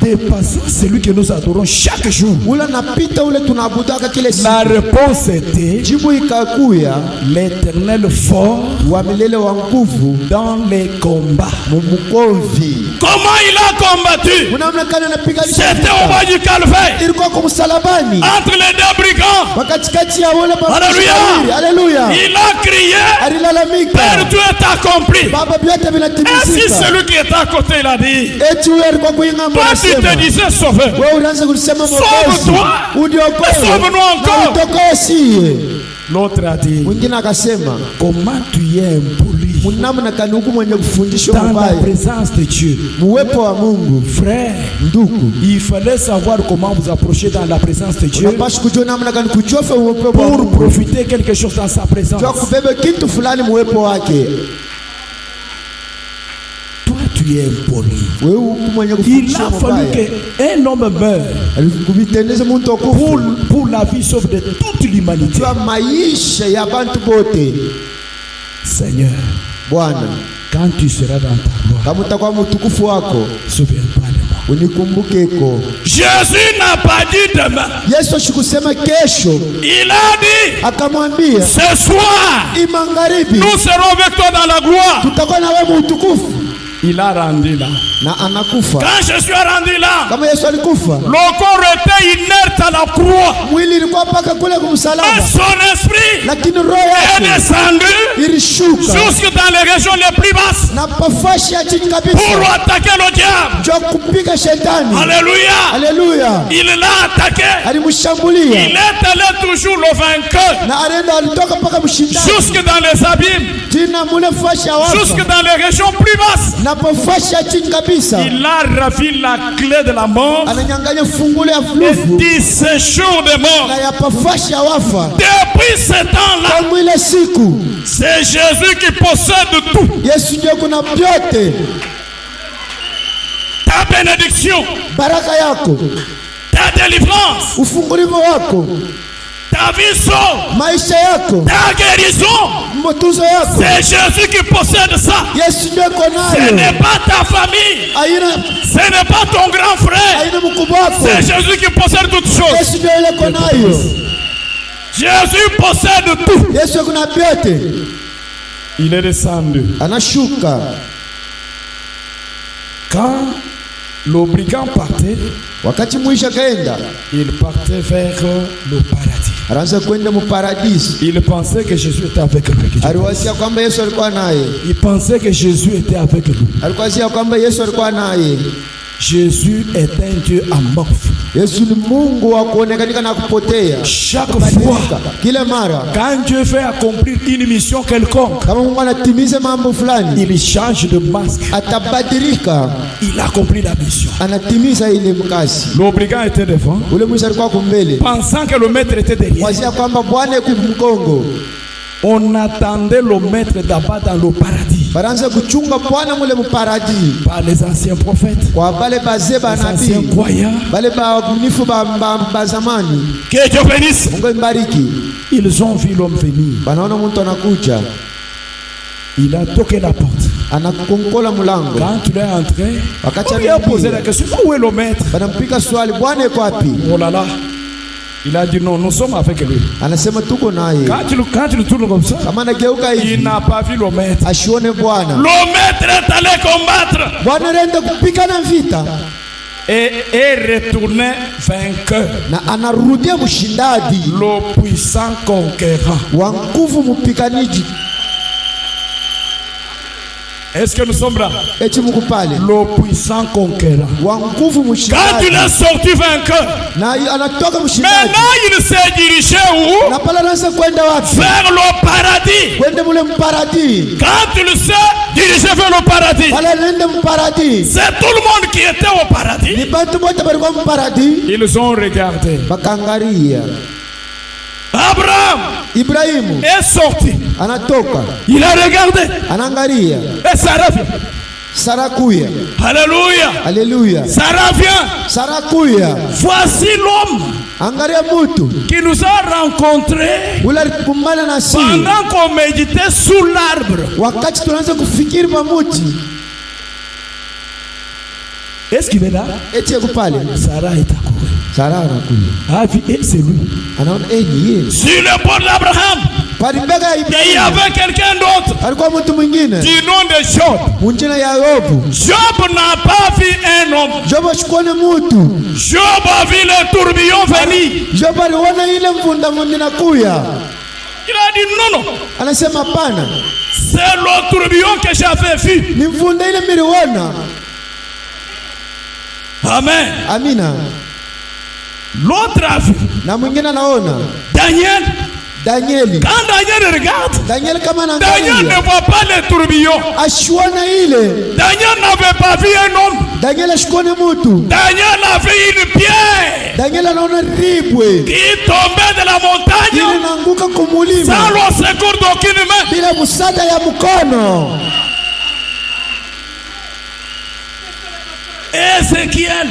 dépassant celui que nous adorons chaque jour?
ule napita ule tunabudaka kile siku?
La réponse était
Jibu ikakuya,
l'éternel fort
wa milele wa nguvu
dans les combats.
mumukovi.
Comment il a combattu?
Unaonekana anapiganisha
C'était au
vita.
bas du calvaire,
Ilikuwa kwa msalabani
entre les deux brigands.
katikati ya wale
Haleluya.
mabashiri. Haleluya.
Il a crié:
Alilalamika,
Père, tout est accompli.
Baba vyote
Ainsi
vinatimizika.
celui qui est à côté, il a dit:
Eti huyo alikuwa kuinga
toi tu te disais sauveur,
wewe unaanza kusema mwokozi,
Sauve-toi.
udiokoe
Sauve-nous
na
encore.
utokoe siye.
l'autre a dit:
Mwingine akasema
comment tu es impoli
mnamna kanuku mwenye kufundishwa
dans la
mabaya
présence de Dieu.
muwepo wa Mungu.
Frère,
Ndugu,
il fallait savoir comment vous approcher dans la présence de Dieu
unapaswa kujua namna gani kuchofa uwepo wa
pour
Mungu,
profiter quelque chose dans sa présence.
jua kubebe kitu fulani muwepo wake.
Toi, tu es impoli.
Wewe huku mwenye
Il
kufundishwa
a fallu
mabaya
qu'un homme meure
kubitendeze muntu okufu
pour la vie sauve de toute l'humanité.
jua maisha ya bantu bote.
Seigneur,
Bwana,
quand tu seras dans ta gloire,
kama utakuwa mtukufu wako
souviens-toi de moi.
unikumbukeko.
Jésus n'a pas dit demain.
Yesu ashikusema kesho,
Il a dit:
akamwambia
ce soir,
imangaribi
nous serons avec toi dans la gloire.
tutakuwa na wewe mtukufu.
Il a rendu là.
Na anakufa
Quand je suis rendu là,
kama Yesu alikufa,
le corps était inerte à la croix.
mwili ilikuwa mpaka kule
Et
kumsalaba,
son esprit
lakini roho
est
yake
descendu
ilishuka
jusque dans les régions les plus basses
na pafashi ya chini
pour
kabisa,
attaquer le diable.
jua kupiga shetani.
Alléluia.
Haleluya,
Il l'a attaqué.
alimshambulia
Il est allé toujours le vainqueur
na alienda, alitoka mpaka mshindani
jusque dans les abîmes,
jina mule fashi ya
jusque
wafa
dans les régions plus basses.
na pafashi ya chini kabisa,
Il a ravi la clé de la mort
ananyang'anya fungulo ya
et
fulufu
dit séjour de mort.
na ya pafashi ya wafa.
Depuis ce temps-là,
Tangu ile siku
c'est Jésus qui possède tout.
Yesu ndio kuna vyote.
Ta bénédiction,
Baraka yako,
ta délivrance,
ufungulivu wako,
ta vie sauve,
maisha yako,
ta guérison,
mtuzo yako,
c'est Jésus qui possède ça.
Yesu ndio uko
Ce
nayo.
n'est pas ta famille,
Aina
ce n'est pas ton grand frère,
aina mkubwa wako,
c'est Jésus qui possède toutes choses.
Yesu ndio ile uko nayo.
Jésus possède tout.
Yesu kuna vyote.
Il est descendu
Anashuka
Quand le brigand partait,
wakati mwisho akaenda,
il partait vers le paradis.
anaanza kwenda mu paradisi.
Il pensait que Jésus était avec lui.
Aliwasia kwamba Yesu alikuwa naye.
Il pensait que Jésus était avec lui.
Alikuwasia kwamba Yesu alikuwa naye.
Jésus est un Dieu amorphe.
Yesu ni Mungu wa kuonekanika na kupotea.
Chaque fois,
kila mara,
quand Dieu fait accomplir une mission quelconque,
kama Mungu anatimiza mambo fulani,
il change de masque.
atabadilika,
Il accomplit la mission.
anatimiza ile mkazi.
Le brigand était devant,
Ule mwisho alikuwa kumbele,
pensant que le maître était derrière.
wasia kwamba Bwana yuko mkongo.
On attendait le maître d'abord dans le paradis
Baranza kuchunga Bwana mule mu paradis.
par les anciens prophètes,
Kwa bale bazee ba
les anciens
nabii,
croyants.
bale babunifu ba zamani.
Que Dieu bénisse.
Mungu mbariki.
Ils ont vu l'homme venir.
Banaona mtu anakuja,
Il a toqué la porte.
anakonkola mlango.
Quand il est entré,
Wakati
on lui a posé la
anaingia,
question, où est le maître?
banampika swali, Bwana yuko wapi?
Oh là là. Il a dit non, nous sommes avec lui.
Anasema tuko naye.
Quand il tourne comme ça,
Kama anageuka
il
hivi,
n'a pas vu le maître.
ashione Bwana.
Le maître est allé combattre
Bwana anaenda kupigana vita
et est retourné vainqueur.
na anarudia mshindaji
Le puissant conquérant.
wa nguvu, mpiganiji.
Est-ce que nous sommes là?
Eti Mungu pale
Le puissant conquérant.
wa nguvu,
Quand il
mshindaji,
est sorti vainqueur,
na anatoka mshindaji.
maintenant il s'est dirigé où?
Na pale anaanza kwenda wapi?
Vers le paradis.
Kwenda mule mparadis.
Quand il s'est dirigé vers le paradis,
Pale anaenda mparadis.
c'est tout le monde qui était au
Ni
paradis.
bantu bote balikuwa mparadis,
Ils ont regardé.
bakaangalia.
Abraham
Ibrahimu
est sorti.
anatoka,
Il a regardé.
anaangalia.
Et Sarah vient.
Sara kuya.
Alléluia.
Haleluya.
Sarah vient.
Sara kuya.
Voici l'homme
Angalia mutu
qui nous a rencontrés
ule alikumbana na si
pendant qu'on méditait sous l'arbre.
wakati tunaanza kufikiri pamuti.
Est-ce qu'il est là?
Eti yako pale,
Sarah est à courir.
Sara anakuya,
Ah, et c'est lui.
anaona ni yeye.
Sur le port d'Abraham,
Pale mbele ya
il y
Ibrahimu
avait quelqu'un d'autre
alikuwa mtu mwingine
du nom de Job.
mwingine ya Yobu.
Job n'a pas vu un homme.
Jobu ashikuone mutu.
Job a vu le tourbillon venir.
Jobu aliona ile mvunda mwingine kuya,
Il a dit non, non.
anasema hapana,
C'est le tourbillon que j'avais vu.
ni mvunda ile miliona.
Amen.
Amina.
L'autre a vu
Na mwingine anaona
Daniel.
Danieli.
Quand Daniel regarde,
Daniel kama
Daniel
anaangalia
ne voit pas le tourbillon.
ashuona ile.
Daniel n'avait pas vu un homme.
Daniel ashikuone mutu.
Daniel a vu une pierre
Daniel anaona ribwe
qui tombait de la
ile
montagne
inaanguka
sans
kumulima
le secours d'aucune main.
bila msaada ya mkono.
Ézéchiel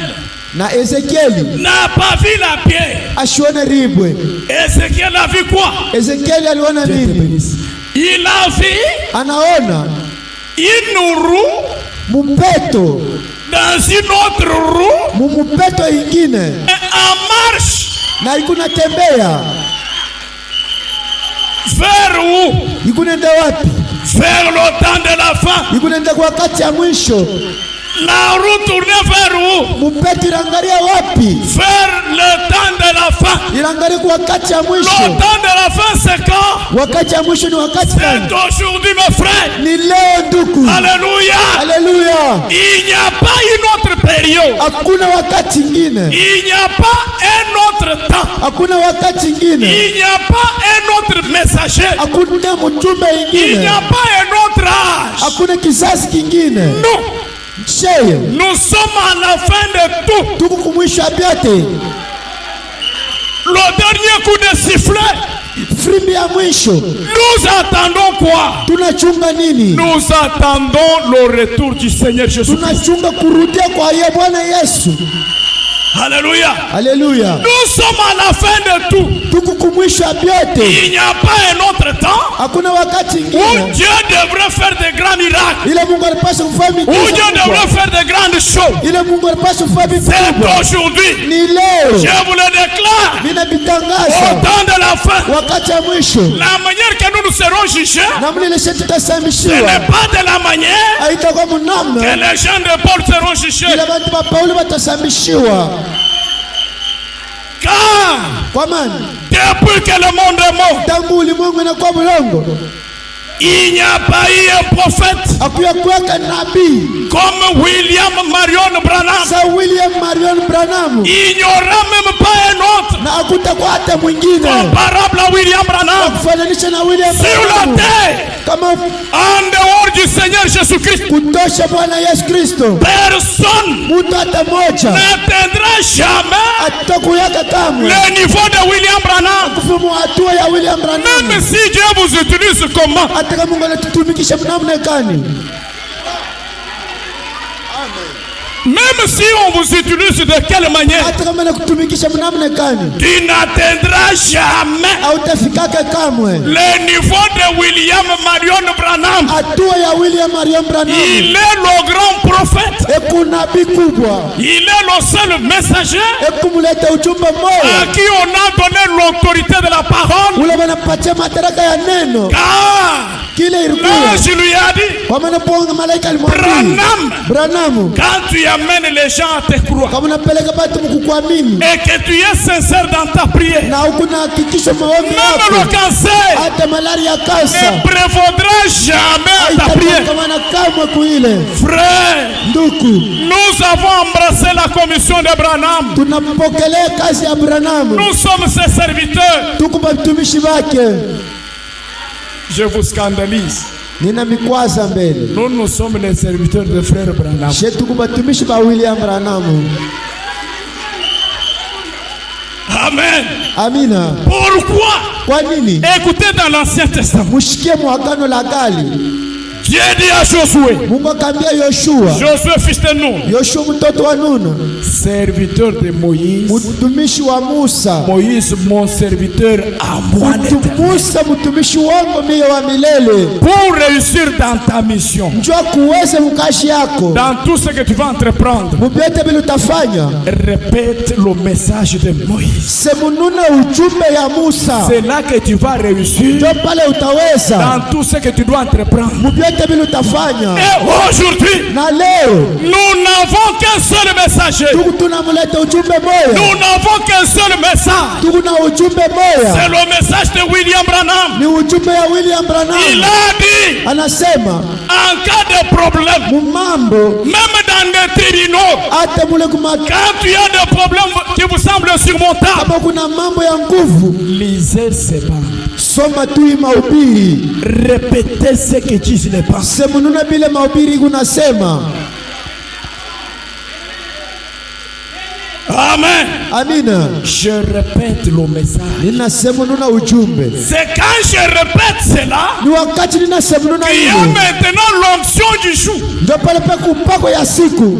Na Ezekieli
n'a pas vu la pierre.
ashuone ribwe.
Ézéchiel a vu quoi?
Ezekieli aliona
Dieu te
nini?
bénisse. Il a vu
Anaona
une roue
mupeto,
dans une autre roue
mumupeto ingine,
et en marche
na ikunatembea
vers où?
ikunenda wapi?
Vers le temps de la fin.
Ikunenda kwa wakati ya mwisho.
La roue tournait vers où?
Mupeto ilangalia wapi?
Vers le temps de la fin.
Ilangalia kwa wakati ya
Le
mwisho.
temps de la fin, c'est quand?
Wakati ya mwisho ni wakati
C'est
gani?
aujourd'hui, mes frères.
Ni leo ndugu.
Alléluia.
Haleluya.
Il n'y a pas une autre période.
Hakuna wakati ingine,
Il n'y a pas un autre temps.
hakuna wakati ingine,
Il n'y a pas un autre messager.
hakuna mjumbe
Il
ingine,
n'y a pas un autre âge.
hakuna kizazi kingine.
Non.
Sheye,
Nous sommes à la fin de tout.
tuko kumwisho ya vyote.
Le dernier coup de sifflet.
Frimbi ya mwisho.
Nous attendons quoi?
Tunachunga nini?
Nous attendons le retour du Seigneur Jésus.
Tunachunga kurudia kwa ye Bwana Yesu.
Alléluia.
Haleluya.
Nous sommes à la fin de tout.
Tuko kumwisho mwisho wa vyote.
Il n'y a pas un autre temps
Hakuna wakati
où
ingine
Dieu devrait faire de grands miracles,
ile Mungu alipaswa kufanya
où
miujiza
Dieu
kubwa.
devrait faire de grandes choses.
Ile Mungu alipaswa kufanya vitu
C'est
kubwa.
aujourd'hui.
Ni leo.
Je vous le déclare. Au
Ninavitangaza
temps de la fin,
wakati wa mwisho.
la manière que nous serons jugés,
Namna ile sisi
ce
tutasambishiwa.
n'est pas de la manière
Haitakuwa
que
mnamna
les gens de Paul seront jugés.
ile bantu ba Paulo watasambishiwa.
Car
Kwa maana
depuis que le monde est mort,
tangu ulimwengu inakuwa mlongo,
il n'y a pas eu un prophète
hakuya kuweka nabii
comme William Marion Branham.
sa William Marion Branham,
Il n'y aura même pas un autre
na hakutakuwa hata mwingine
comparable à William Branham
kufananisha na William
sur la
Branham
terre,
kama
en dehors du Seigneur Jésus-Christ.
kutosha Bwana Yesu Kristo.
Personne
Mtu hata moja
n'atteindra jamais
atakuyaka kamwe
le niveau de William Branham.
kufumu hatua ya William Branham.
Même si Dieu vous utilise comment,
Hata kama Mungu anatutumikisha namna gani,
même si on vous utilise de quelle manière,
hata kama anakutumikisha namna gani,
tu n'atteindras jamais
hautafikaka kamwe
le niveau de William Marion Branham.
hatua ya William Marion Branham.
Il est le grand prophète.
Eku nabii kubwa,
Il est le seul messager
eku muleta ujumbe
à
moja
qui on a donné l'autorité de la parole.
ule wanapatia madaraka ya neno.
Car
Kile ilikuwa
l'ange lui a dit,
kwa maana ponga malaika alimwambia Branham,
quand tu amènes les gens à te croire
kama unapeleka batu mkukuamini
et que tu es sincère dans ta prière,
na huku na hakikisho maombi
même le
yako,
cancer
hata malaria
ne
kansa
prévaudra jamais à ta prière.
haitakamana kamwe kuile.
Frère,
Nduku,
nous avons embrassé la commission de Branham.
tunapokelea kazi ya Branham,
Nous sommes ses serviteurs.
tuko batumishi bake.
Je vous scandalise.
Nina mikwaza mbele
Nous sommes les serviteurs de frère Branham.
she, tuko batumishi ba William Branham.
Amen.
Amina.
Pourquoi?
Kwa nini?
Écoutez dans l'Ancien Testament.
Mushikie mwagano la gali,
Dieu dit à Josué,
Mungu akaambia Yoshua,
Josué fils de Nun,
Yoshua mtoto wa Nuna,
serviteur de Moïse,
mtumishi wa Musa,
Moïse mon serviteur à moi,
Musa mtumishi wangu mie wa milele,
pour réussir dans ta mission,
njoo kuweze mkashi yako
dans tout ce que tu vas entreprendre,
mubyote vile utafanya,
répète le message de Moïse.
semunune ujumbe ya Musa,
C'est là que tu vas réussir
njoo pale utaweza
dans tout ce que tu dois entreprendre.
mubyote vile utafanya.
Et aujourd'hui,
Na leo
nous n'avons qu'un seul messager.
tuku tunamuleta ujumbe moya,
Nous n'avons qu'un seul message.
tuku na ujumbe moya,
C'est le message de William Branham.
ni ujumbe ya William
Il
Branham.
a dit,
Anasema
en cas de problème,
mumambo
même dans les tribunaux,
hata mule
quand tu as des problèmes qui vous semblent surmontables,
kama kuna mambo ya nguvu,
lisez ces bandes.
soma tu hii mahubiri,
Répétez ce que disent les bandes.
semununa bile mahubiri kunasema.
Amen.
Amina.
Je répète le message.
Ninasemununa ujumbe,
C'est quand je répète cela
ni wakati ninasemununa
qu'il y a
hilo,
maintenant l'onction du jour.
ndio pale pa kupako ya siku,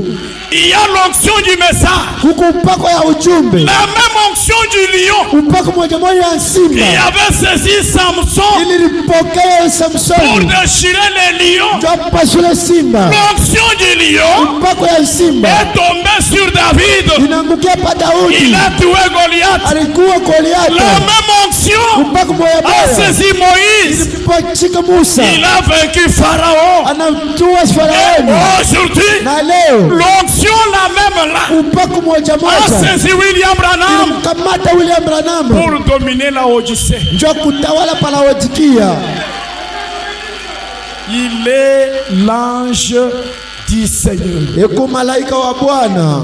Il y a l'onction du message.
huku upako ya ujumbe,
La même onction du lion
upako moja moja ya
qui
simba
avait saisi Samson
ili lipokee
pour
Samsoni,
déchirer les lions.
ndio pasule simba,
L'onction du lion
upako ya simba
est tombée sur David.
inaangukia pa
Il
Daudi,
a tué Goliath.
alikuwa
La
Goliathi,
même onction
upako moja
a
moja
saisi Moïse.
ilipachika Musa,
Il a vaincu Pharaon.
anamtua
Et
Faraoni.
aujourd'hui,
Na leo
l'onction la même là
upako moja
a
moja
saisi William Branham
ilimkamata William Branham,
pour dominer la Odyssée.
ndio kutawala Laodikia.
Il est l'ange du Seigneur,
Eko malaika wa Bwana,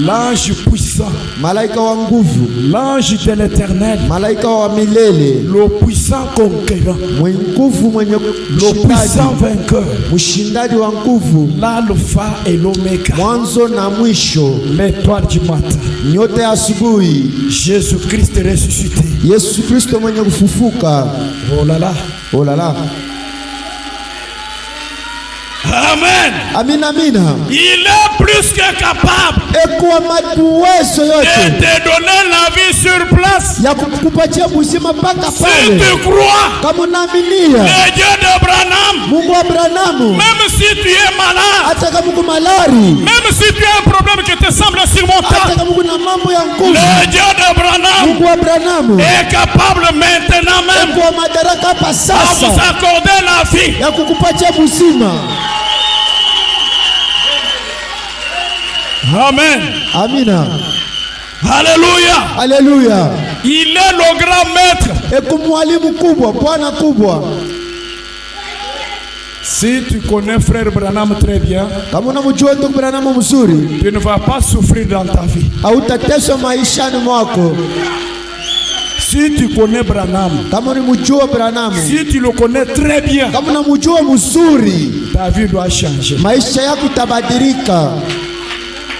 l'ange puissant,
malaika wa nguvu,
l'ange de l'Éternel,
malaika wa milele,
le puissant conquérant,
mwenye nguvu, mwenye
le puissant
mshindaji,
vainqueur,
mshindaji wa nguvu,
l'alpha et l'oméga,
mwanzo na mwisho,
l'étoile du matin,
nyota ya asubuhi,
Jésus-Christ ressuscité.
Yesu Kristo mwenye kufufuka.
Oh là là,
Oh la la,
Amen.
Amina, amina.
Il est plus que capable
Ekuwa maduwezo
de
yote
te donner la vie sur place.
ya kukupatia uzima mpaka
Si
pale.
tu crois,
Kama unaaminia
le Dieu d'Abraham,
Mungu wa Abrahamu,
même si tu es malade,
hata kama uko malari,
même si tu as un problème qui te semble
hata
insurmontable,
kama uko na mambo ya nguvu,
le Dieu d'Abraham
Mungu wa Abrahamu
est capable maintenant même
ekuwa madaraka hapa
à vous
sasa
accorder la vie.
ya kukupatia uzima.
Amen.
Amina,
Alléluia.
haleluya.
Il est le grand maître.
Eku mwalimu kubwa, Bwana kubwa.
Si tu connais frère Branham très bien,
Kama unamjua ndugu Branham mzuri,
tu ne vas pas souffrir dans ta vie.
hautateswa maishani mwako.
Si tu connais Branham,
Kama unamjua Branham,
si tu le connais très bien,
kama unamjua mzuri,
ta vie doit changer.
maisha yako itabadilika.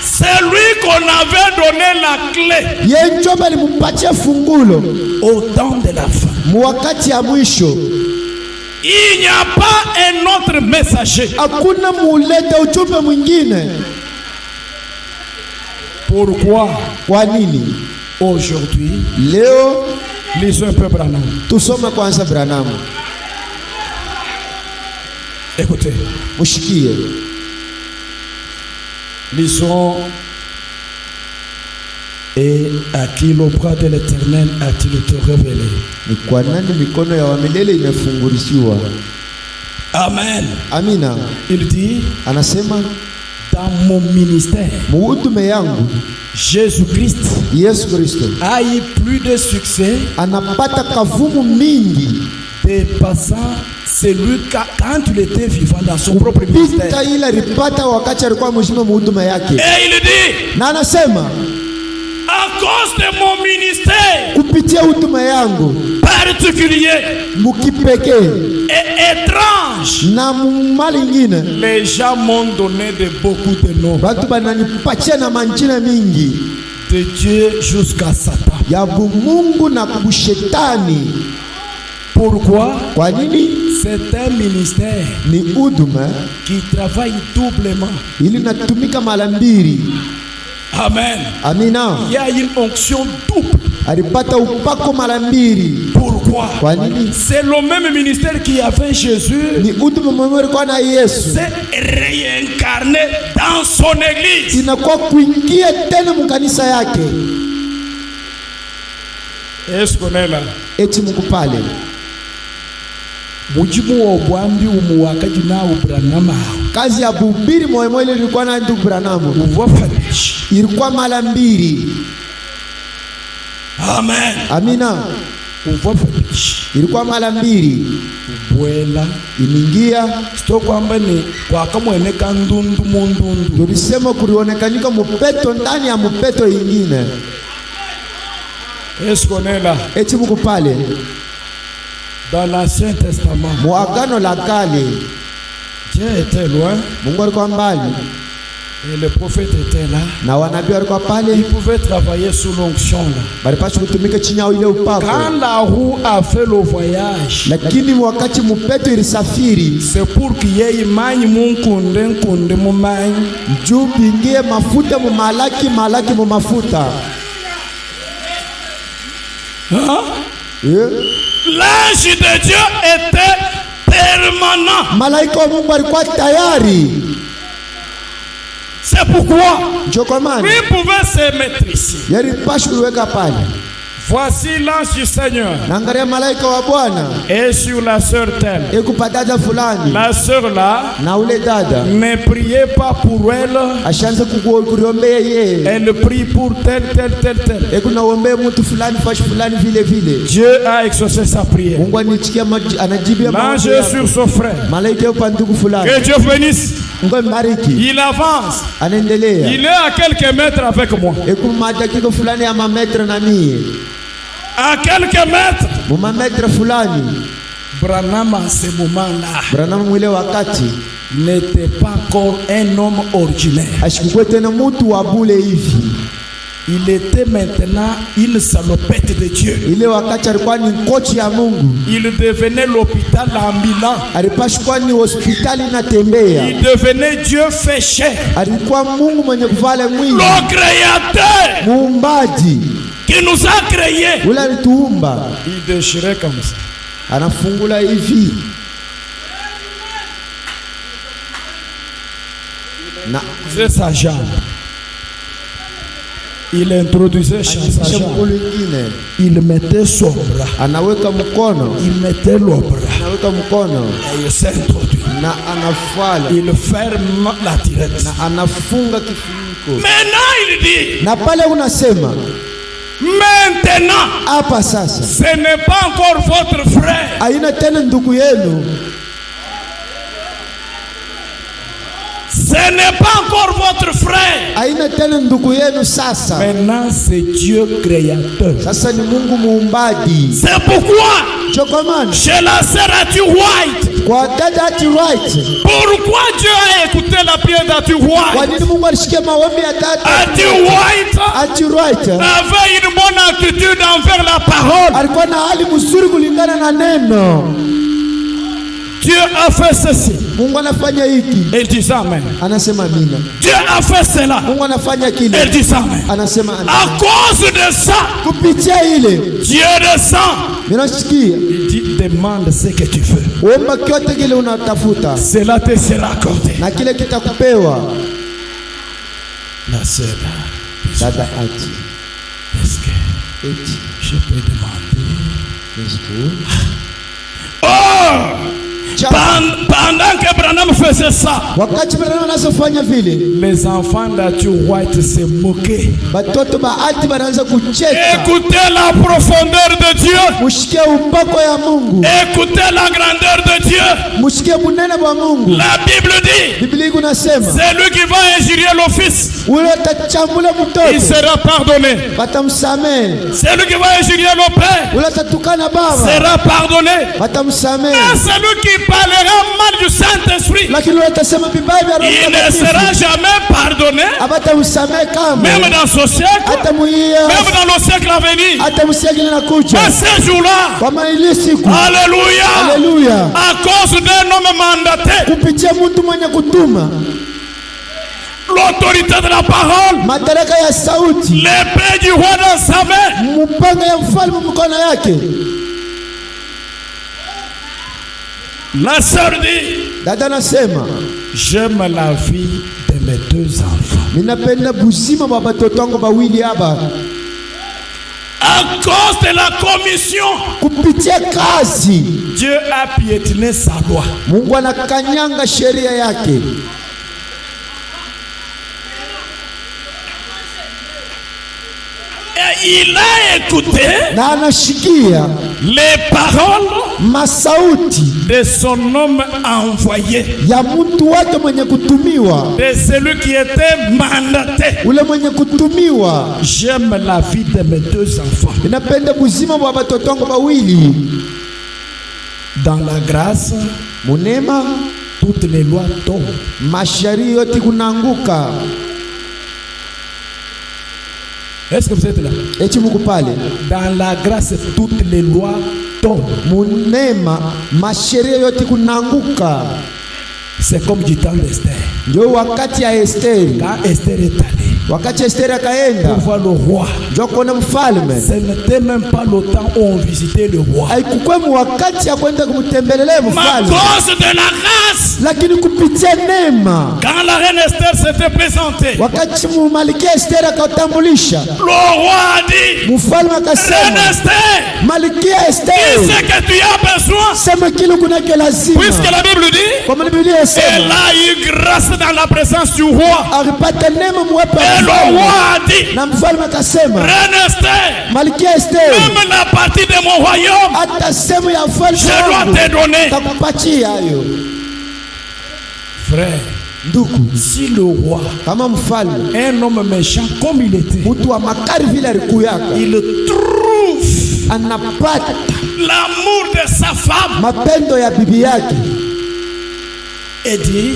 C'est lui qu'on avait donné la clé
Yeye ndio alimpatia fungulo
au temps de la fin.
mwakati ya mwisho.
Il n'y a pas un autre messager.
Hakuna muleta ujumbe mwingine.
Pourquoi
Kwa nini
aujourd'hui,
leo
lisons un peu Branham.
tusome kwanza Branham?
Écoutez,
Mushikie,
lisons. Et à qui le bras de l'Éternel a-t-il été révélé?
ni kwa nani mikono ya wamilele imefunguliwa?
Amen.
Amina.
Il dit,
Anasema
dans mon ministère,
muhudume yangu
Jésus-Christ
Yesu Kristo
a eu plus de succès
anapata kavumu mingi
dépassant celui quand il était vivant dans son propre
pita
ministère.
ile alipata wakati alikuwa mzima muhudume yake,
Et il dit,
na anasema
à cause de mon ministère
kupitia hudume yangu
particulier
mukipekee
et étrange,
na mali ingine,
les gens m'ont donné de beaucoup de noms,
batu bananipatia na manjina mingi
de Dieu jusqu'à Satan.
ya bumungu na kubushetani.
Pourquoi?
Kwa nini?
C'est un ministère
Ni hudume
qui travaille doublement.
ili natumika mara mbili.
Amen.
Amina.
Il y a une onction double.
Alipata upako mara mbili.
Pourquoi?
Kwa nini?
C'est le même ministère qui avait Jésus
Ni hudume mwenyewe alikuwa na Yesu,
s'est réincarné dans son église.
inakuwa kuingia tena mkanisa yake.
Est-ce qu'on est là?
Eti Mungu pale
Mujibu wa ubwambi umuwakaji na Branham aho.
kazi ya buhubiri moyo ile ilikuwa na ndugu Branham,
Uwafariji.
ilikuwa mara mbili.
Amen.
Amina.
Uwafariji.
Ilikuwa mara mbili.
Bwela.
Iningia
Sito kwamba ni kwa kamwene kandundu mundundu.
tulisema kulionekanika mupeto ndani ya mupeto ingine.
Est-ce qu'on est là?
Eti Mungu pale
Dans l'Ancien Testament,
muagano la kale
Dieu était loin
Mungu alikuwa mbali
et le prophète était là.
na wanabii walikuwa
Il
pale,
pouvait travailler sous l'onction là.
balipaswa kutumika chini ya ile upako.
Quand la roue a fait le voyage,
Lakini wakati mupeto ilisafiri
c'est pour qu'il y ait manyi munkunde mumanyi.
juu bingie mafuta mu malaki mu mafuta.
Hein? L'ange de Dieu était permanent.
Malaika wa Mungu alikuwa tayari.
C'est pourquoi
Ndio kwa maana
lui pouvait se mettre ici.
yalipaswa kuweka pale.
Voici l'ange du Seigneur
Naangalia malaika wa Bwana
et sur la sœur telle.
ekupa dada fulani,
La sœur là,
na ule dada
ne priez pas pour elle.
ashaanza kuriombea yeye,
Elle prie pour tel.
ekunaombea mtu fulani fashi fulani vile vile.
Dieu a exaucé sa prière.
Mungu anajibia
L'ange
maombi
est
yako.
sur son frère.
Malaika yupo ndugu fulani,
Que Dieu bénisse.
Mungu mbariki.
Il avance.
Anaendelea
Il est à quelques mètres avec moi.
ekumadakika fulani ya mametre na mie
À quelques mètres.
mumametre fulani.
Branham en ce moment-là
Branham mwile wakati
n'était pas encore un homme ordinaire.
ashikukwe tena mutu wa bule hivi.
Il était maintenant une salopette de Dieu.
Ile wakati alikuwa ni kochi ya Mungu.
Il devenait l'hôpital ambulant.
Alipashwa ni hospitali inatembea.
Il devenait Dieu fait chair.
Alikuwa Mungu mwenye kuvala mwili.
Le créateur.
Muumbaji.
Qui nous a créés.
Ule alituumba.
Il déchirait comme ça.
Anafungula hivi. Na
c'est sa jambe. Il introduisait sa jambe. Il mettait son bras.
Anaweka mkono.
Il mettait le bras.
Anaweka mkono.
Et il s'introduit.
Na anafala.
Il ferme la tirette.
Na anafunga kifuniko.
Maintenant il dit.
Na pale unasema.
Maintenant.
Hapa sasa.
Ce n'est pas encore votre frère.
Haina tena ndugu yenu.
Ce n'est pas encore votre frère.
Haina tena ndugu yenu sasa.
Maintenant c'est Dieu créateur.
Sasa ni Mungu muumbaji.
C'est pourquoi
chez
la sœur Ati White.
Kwa dada Ati White.
Pourquoi Dieu a écouté la prière d'Ati White?
Kwa nini Mungu alishikia maombi ya dada
Ati White?
Ati White
avait une bonne attitude envers la parole.
Alikuwa na hali mzuri kulingana na neno.
Dieu a fait ceci.
Mungu anafanya hiki.
Elle dit amen.
Anasema amina.
Dieu a fait cela.
Mungu anafanya kile.
Elle dit amen.
Anasema amina.
À cause de ça,
kupitia ile
Dieu descend.
Ninasikia.
Il dit demande ce que tu veux.
Omba kyote kile unatafuta.
Cela te sera accordé.
Na kile kitakupewa.
La sœur
dada Ati.
Est-ce que je peux demander?
Est-ce que
pendant que Branham faisait ça,
wakati Branham anasofanya vile,
les enfants d'Ati White se moquaient.
Batoto ba Ati banaanza kucheka.
Écoutez la profondeur de Dieu.
Mushikie upako ya Mungu.
Écoutez la grandeur de Dieu.
Mushikie bunene wa Mungu.
La Bible dit,
Biblia inasema,
c'est lui qui va injurier le fils.
Ule atachambula mtoto.
Il sera pardonné.
Batamsamehe.
C'est lui qui va injurier le père.
Ule atatukana baba.
Sera pardonné.
Batamsamehe.
C'est lui qui parlera mal du Saint-Esprit.
Lakini ule atasema vibaya vya Roho
Il ne sera jamais pardonné.
Abatamsamehe kama.
Même dans ce siècle. Même dans le siècle à venir.
Atamsikia linakuja.
Mais ces jours-là.
Kama ile siku.
Alléluia.
Alléluia.
À cause d'un homme mandaté.
Kupitia mtu mwenye kutuma.
L'autorité de la parole.
Madaraka ya sauti.
L'épée du roi dans sa main.
Mpanga ya mfalme mkono yake.
La sœur dit,
dada nasema,
j'aime la vie de mes deux enfants.
Ninapenda buzima wa batoto wangu bawili hapa.
À cause de la commission,
kupitia kazi,
Dieu a piétiné sa loi.
Mungu anakanyanga sheria yake.
Et il a écouté
na anashikia
les paroles
masauti
de son homme envoyé,
ya mtu wake mwenye kutumiwa,
de celui qui était mandaté.
Ule mwenye kutumiwa.
J'aime la vie de mes deux enfants.
Ninapenda buzima wa batoto wangu bawili.
Dans la grâce,
munema,
toutes les lois tombent.
Mashauri yote kunaanguka.
Est-ce que vous êtes là?
Eti Mungu pale.
Dans la grâce, toutes les lois tombent.
Munema, masheria yote kunaanguka.
C'est comme du temps d'Esther.
Ndio wakati ya Esther.
Quand Esther est allée,
wakati Esther akaenda
pour voir le roi,
ndio kuona mfalme.
Ce n'était même pas le temps où on visitait le roi.
Haikuwa wakati ya kwenda kumtembelea mfalme.
À cause de la grâce.
Lakini kupitia neema.
Quand la reine Esther s'était présentée,
wakati malkia Esther akatambulisha,
le roi a dit,
mfalme akasema,
reine Esther,
malkia Esther,
qu'est-ce que tu as besoin?
Sema kile kuna lazima.
Puisque la Bible dit,
comme la Bible dit,
elle a eu grâce dans la présence du roi.
Alipata neema mwepo.
Et le roi a dit,
na mfalme akasema,
reine Esther,
malkia Esther,
même la partie de mon royaume,
hata sehemu ya mfalme
je dois te donner.
Takupatia hayo.
Frère,
ndugu,
si le roi,
kama mfalme,
un homme méchant comme il était,
mtu wa makari vile alikuyaka,
il trouve
anapata
l'amour de sa femme,
mapendo ya bibi yake,
et dit,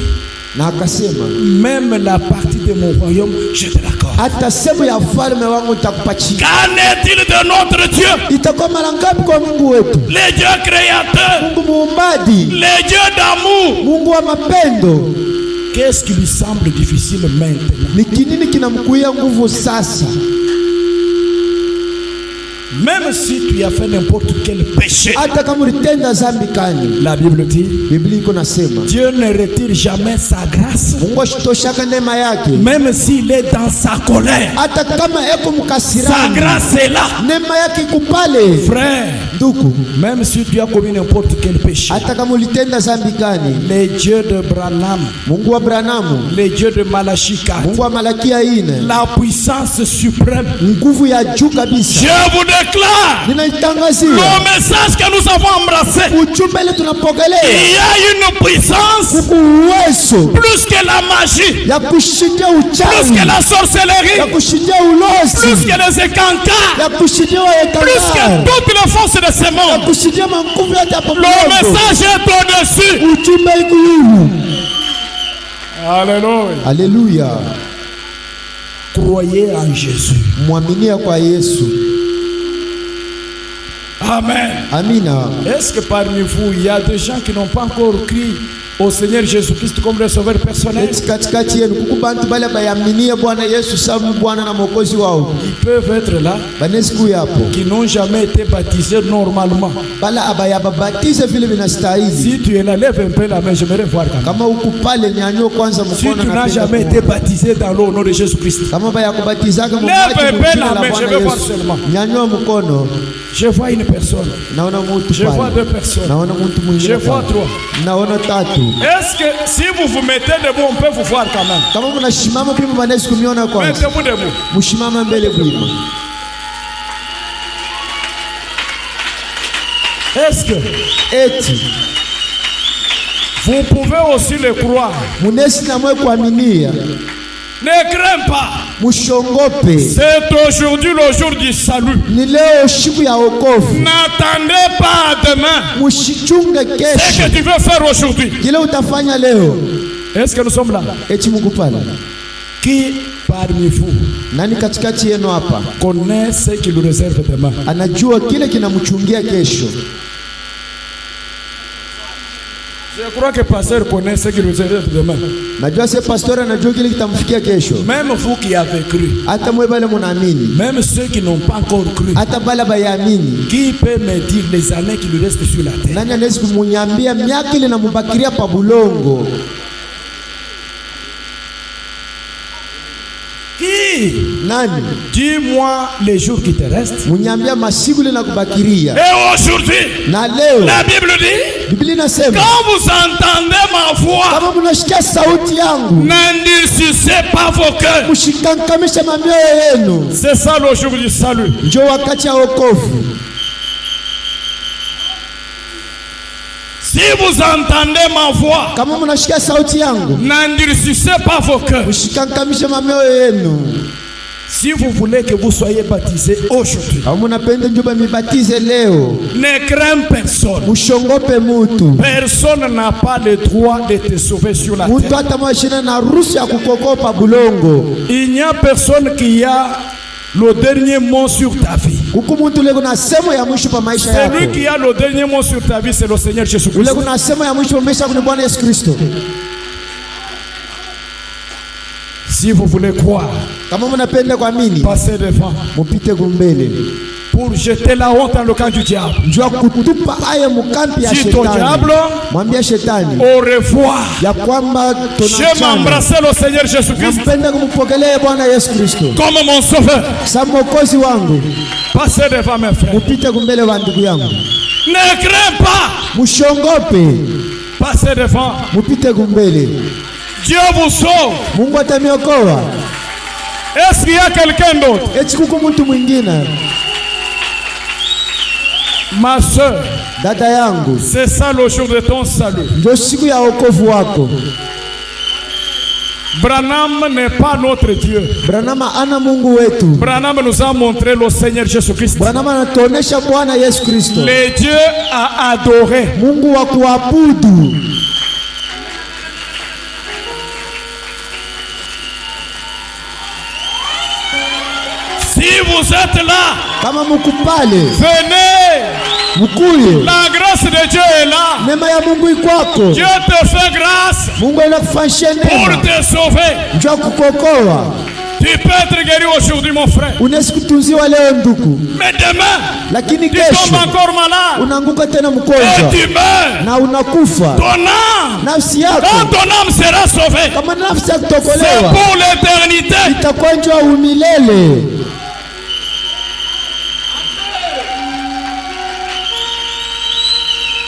na akasema,
même la partie de mon royaume, je te l'accorde.
hata sehemu ya ufalme wangu nitakupatia.
Qu'en est-il de notre Dieu?
Itakuwa mara ngapi kwa Mungu wetu?
Le Dieu créateur,
Mungu muumbaji,
le Dieu d'amour.
Mungu wa mapendo.
Qu'est-ce qui lui semble difficile maintenant?
Ni kinini kinamkuia nguvu sasa?
Même si tu as fait n'importe quel péché,
Hata kama ulitenda dhambi kani,
la Bible dit,
Biblia iko nasema
Dieu ne retire jamais sa grâce.
Mungu ashitoshaka neema yake,
Même s'il est dans sa colère,
hata kama eko
sa
mkasirani,
grâce est là.
neema yake iko pale.
Frère,
Ndugu,
même si tu as commis n'importe quel péché,
hata kama ulitenda dhambi kani,
les dieux de Branham,
Mungu wa Abrahamu,
les dieux de Malachi 4,
Mungu wa Malakia 4,
la puissance suprême,
nguvu ya juu kabisa,
je vous déclare,
ninaitangazia
le message que nous avons embrassé,
ujumbe ile
il
tunapokelea
y a une puissance
huku uwezo
plus que la magie,
ya kushindia
plus
uchawi,
que la
ya
sorcellerie,
kushindia
plus
ulozi,
que les écancats,
ya kushindia
plus que
waekangara,
toutes les forces de ce
ya
monde.
kushindia manguvu yote ya
Le
popote.
message est au-dessus.
Ujumbe iko yulu.
Alléluia.
Haleluya.
Croyez en Jésus.
Mwaminia kwa Yesu.
Amen.
Amina.
Est-ce que parmi vous, il y a des gens qui n'ont pas encore crié au Seigneur Jésus-Christ comme le sauveur personnel?
Eti katikati yenu kuku bantu bale bayaminia Bwana Yesu sababu Bwana na Mwokozi wao.
Ils peuvent être là,
Banesi kuyapo.
qui n'ont jamais été baptisés normalement.
Bala abayababatize vile vinastahili.
Si tu es là, lève un peu la main, j'aimerais voir quand même.
Kama huku pale nyanyua kwanza
Si
mkono
tu
na
n'as
penda
jamais
kuona.
été baptisé dans l'eau au nom de Jésus-Christ,
Kama bayakubatizaka
Lève
mmaji
un peu
mjina
la
la
main, je
Bwana
vais voir
Yesu.
seulement.
Nyanyua mkono.
je vois une personne,
Naona mtu
je vois
pale.
deux personnes,
Naona mtu
je
mwingine.
vois
pale.
trois.
Naona tatu.
Est-ce que si vous vous mettez debout, on peut vous voir quand même?
Kama mnashimama pima banesi kuniona kwanza.
Mettez-vous debout.
Mshimama mbele bwima.
Est-ce que
Eti
vous pouvez aussi le croire?
munesi na mwe kuaminia.
Ne crains pas.
Mushongope.
C'est aujourd'hui le jour du salut.
Ni leo siku ya wokovu.
N'attendez pas à demain.
Mushichunge
Ce
kesho.
que tu veux faire aujourd'hui.
Kile utafanya leo.
Est-ce que nous sommes là?
Eti Mungu pale.
Qui parmi vous
Nani katikati yenu hapa
connaît ce qu'il nous réserve demain?
anajua kile kinamchungia kesho?
Je crois que pasteur connaît ce qu'il nous réserve demain.
Najua se pastor anajua kile kitamfikia kesho.
Même vous qui avez cru,
Hata mwe bale munaamini.
même ceux qui n'ont pas encore cru,
Hata bale bayaamini.
qui peut me dire les années qui lui restent sur la terre?
Nani anaweza kumunyambia miaka ile namubakiria pa bulongo?
Qui?
Nani?
Dis-moi les jours qui te restent.
Munyambia masiku ile nakubakiria.
Et aujourd'hui,
Na leo
la Bible dit,
Biblia inasema
quand vous entendez ma voix,
kama mnasikia sauti yangu
n'endurcissez pas vos cœurs.
mshikankamishe mamioyo yenu.
C'est ça le jour du salut.
Njoo wakati ya wokovu.
Si vous entendez ma voix,
Kama mnasikia sauti yangu
n'endurcissez pas vos cœurs.
mshikankamishe mamioyo yenu.
Si vous voulez que vous soyez baptisés aujourd'hui,
Kama mnapenda njoba mibatize leo,
ne crains personne.
mshongope mutu.
Personne n'a pas le droit de te sauver sur la
Mutu
terre.
hata mwashina na ruhusa ya kukokopa bulongo.
Il n'y a personne qui a le dernier mot sur ta vie.
Huku mutu ule kuna semo ya mwisho pa maisha
Celui
yako.
qui a le dernier mot sur ta vie, c'est le Seigneur
Ule
Jésus-Christ.
kuna semo ya mwisho pa maisha yako ni Bwana Yesu Kristo.
Si vous voulez croire,
Kama mnapenda kuamini,
passez devant
mupite kumbele.
pour jeter la honte dans le camp du diable.
Njua kutupa aya mukampi ya
Dis au
shetani.
diable,
Mwambia shetani
au revoir.
ya kwamba
J'aime
tunachana.
embrasser le Seigneur Jésus-Christ
Nampenda kumpokelea Bwana Yesu Kristo.
comme mon sauveur.
Sa mwokozi wangu.
Passez devant mes frères.
Mupite kumbele wa ndugu yangu.
Ne crains pas.
Mushongope.
Passez devant.
Mupite kumbele.
Dieu vous sauve.
Mungu atamiokoa.
Est-ce qu'il y a quelqu'un d'autre?
Eti kuku mtu mwingine.
Ma soeur,
Dada yangu,
c'est ça le jour de ton salut.
ndio siku ya wokovu wako.
Branham n'est pas notre Dieu.
Branham ana Mungu wetu.
Branham nous a montré le Seigneur Jésus-Christ.
Branham anatuonesha Bwana Yesu Kristo.
Le Dieu a adoré.
Mungu wa kuabudu. Kama mukupale,
venez.
mukuye.
La grâce de Dieu est là.
Neema ya Mungu ikwako.
Dieu te fait grâce
Mungu anakufanyia
pour
neema.
te sauver.
Njoo kukuokoa.
Tu peux être guéri aujourd'hui, mon frère.
Unaweza kutunziwa leo ndugu.
Mais demain,
Lakini
tu
kesho
tombes encore malade.
unaanguka tena
Et
mgonjwa
tu meurs.
na unakufa.
Ton âme,
Nafsi yako
quand ton âme sera sauvée,
kama nafsi ya
c'est
kutokolewa
pour l'éternité.
itakuwa njoo umilele.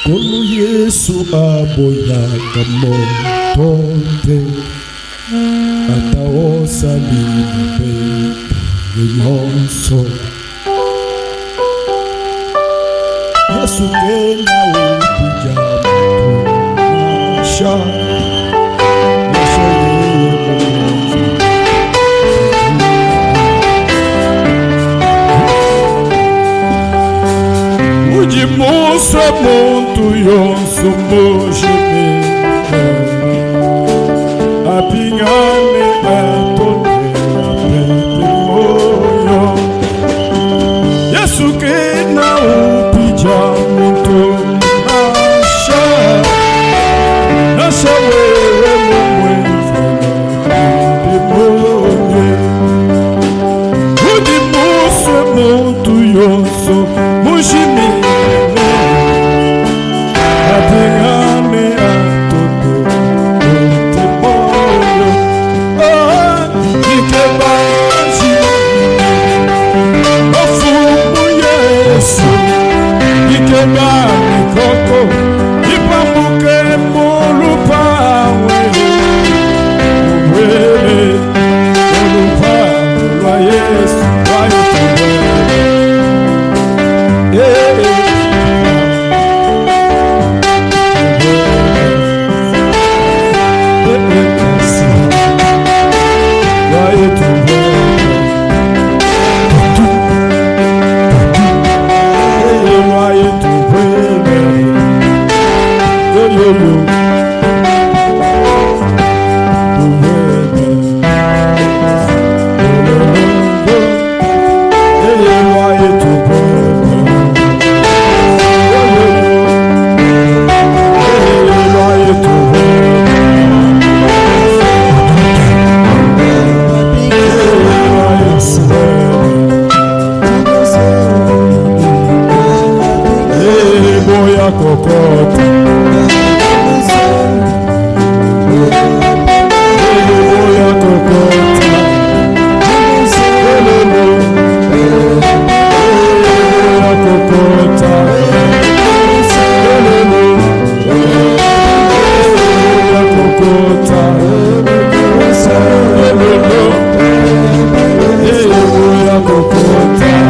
Kolo Yesu aboyaka motonde ataosa limpe nyonso. Yesu kena upija nasha nasha Ujimuse muntu yonso mojeme apingane atone apepe moyo. Yesu kena upija muntu nasha nasha wewe mumweza na moyo. Ujimuse muntu yonso mojeme apingane atone apepe moyo. Ikebaji ofumu Yesu ikeba mikoko ipambuke mulupawe mwele mulupawe lwa Yesu kokota boya kokota kokota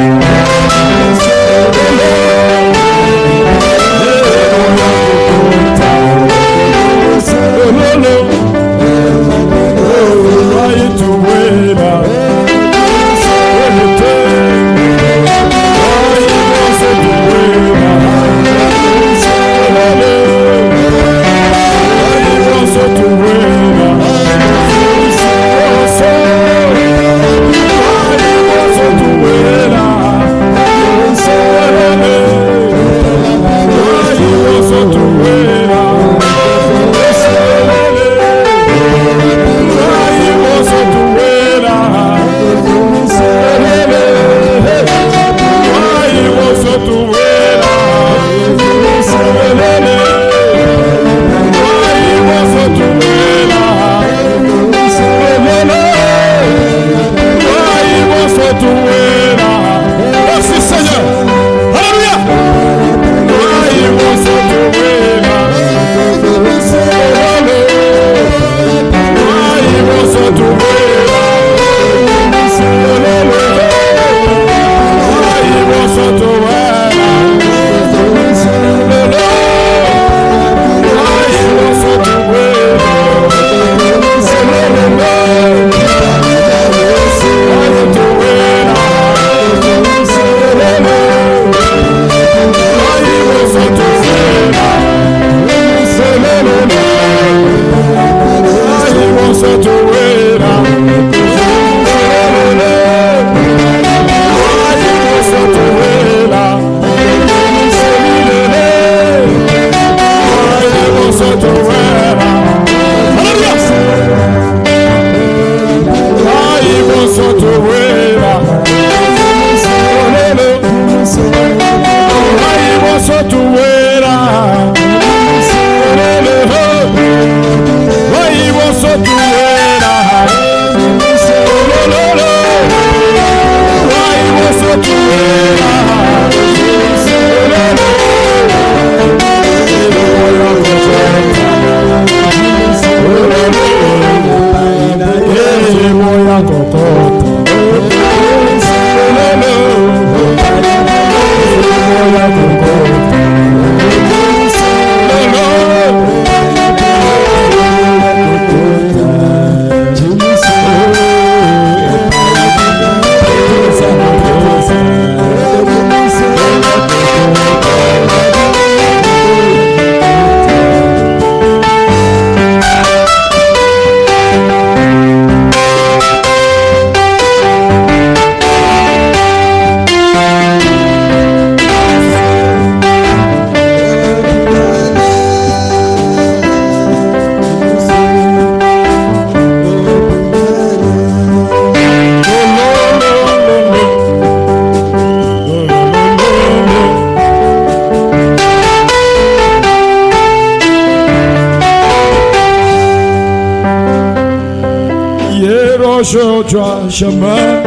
aujourd'hui à jamais.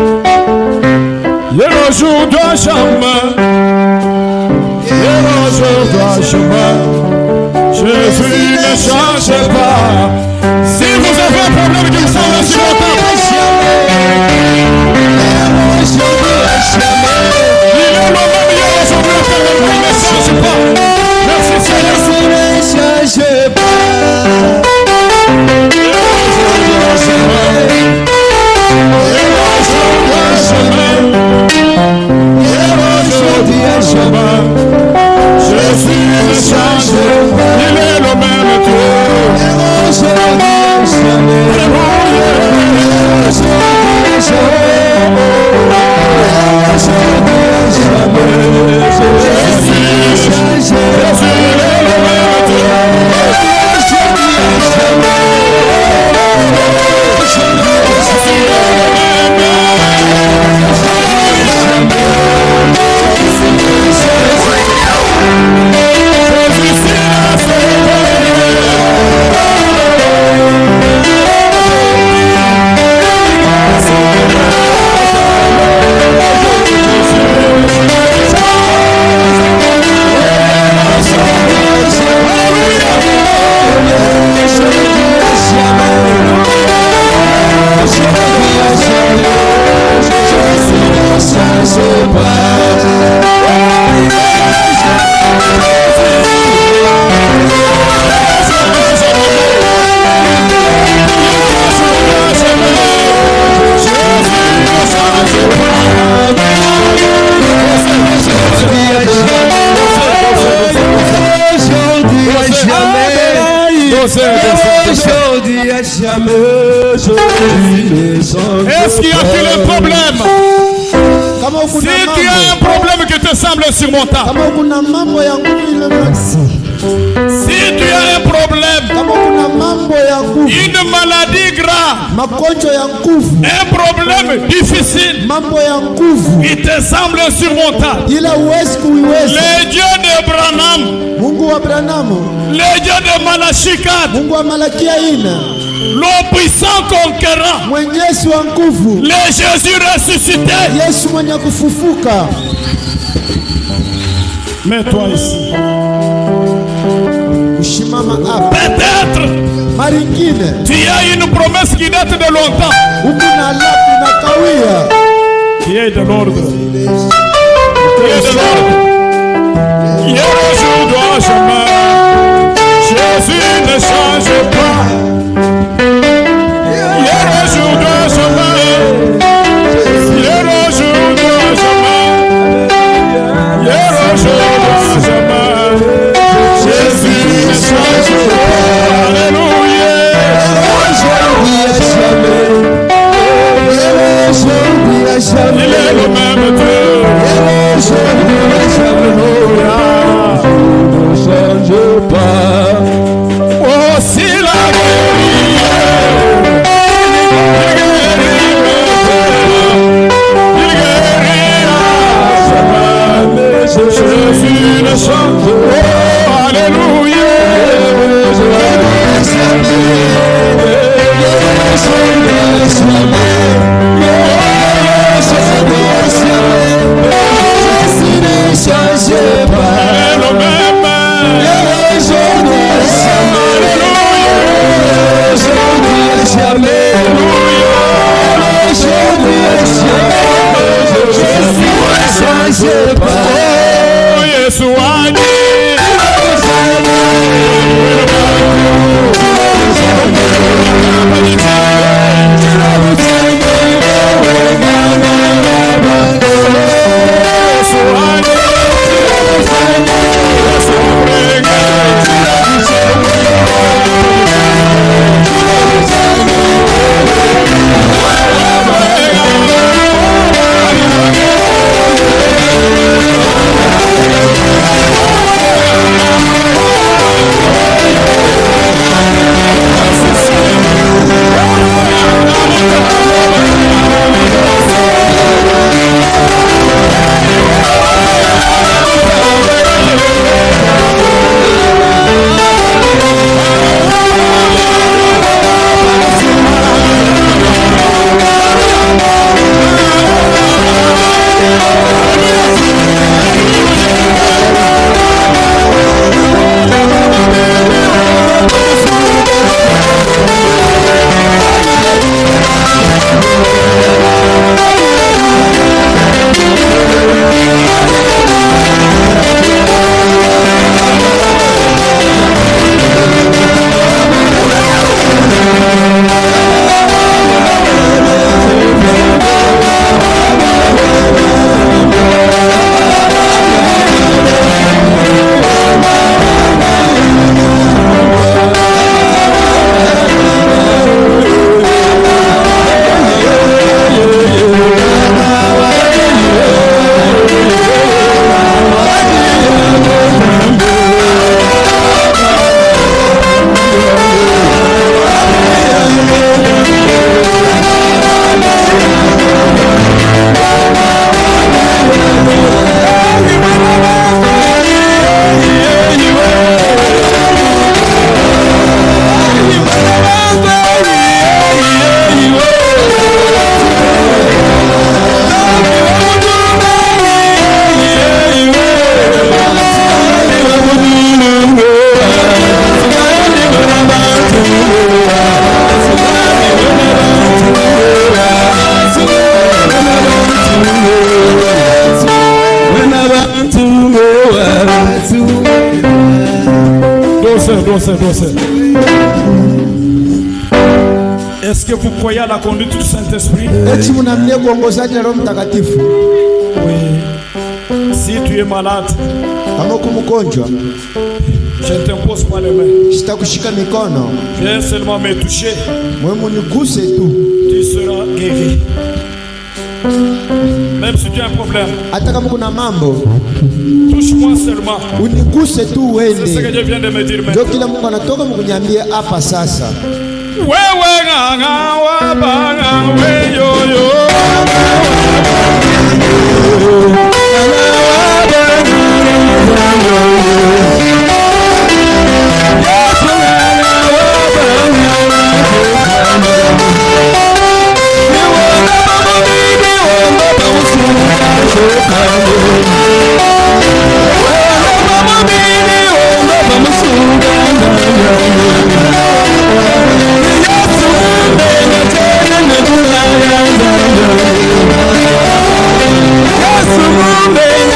Et aujourd'hui à jamais. Et aujourd'hui à jamais. Jésus ne change pas. Si vous avez un problème qui vous semble insurmontable, il est le même hier, aujourd'hui, éternellement, il ne change pas. Merci Seigneur. Jésus ne change pas. Il est le même Dieu. Est-ce qu'il y a-t-il un problème? Si tu as un problème qui te semble insurmontable, si tu as un problème, une maladie grave, un problème difficile, il te semble insurmontable, le Dieu d'Abraham, le Dieu de Malachikad, le puissant conquérant, le Jésus ressuscité, mets-toi ici. Peut-être tu as une promesse qui date de longtemps, qui est de l'ordre. Hier, aujourd'hui, à jamais, Jésus ne change pas. Hier, aujourd'hui, à jamais, hier, aujourd'hui, à jamais, hier, aujourd'hui, à jamais, Jésus ne change pas. Alléluia. Il est le même Dieu. Ne change pas. Oh, s'il a guéri, il guérira. Jésus ne change pas. Oh, alléluia. Dossier. Est-ce que vous croyez à la conduite du Saint-Esprit?
Eti mnamnie kuongozaji na Roho Mtakatifu?
Oui. Si tu es malade,
kama uko mgonjwa,
je ne t'impose pas les mains.
sitakushika mikono.
Viens seulement me toucher.
Wewe muniguse tu.
Tu seras guéri. Même si tu as un problème,
hata kama kuna mambo,
touche-moi seulement.
Uniguse tu wende.
C'est ce que Dieu vient de me dire maintenant.
Ndio kila Mungu anatoka mkunyambia hapa sasa.
Wewe nganga wa banga we yo yo.
Yes,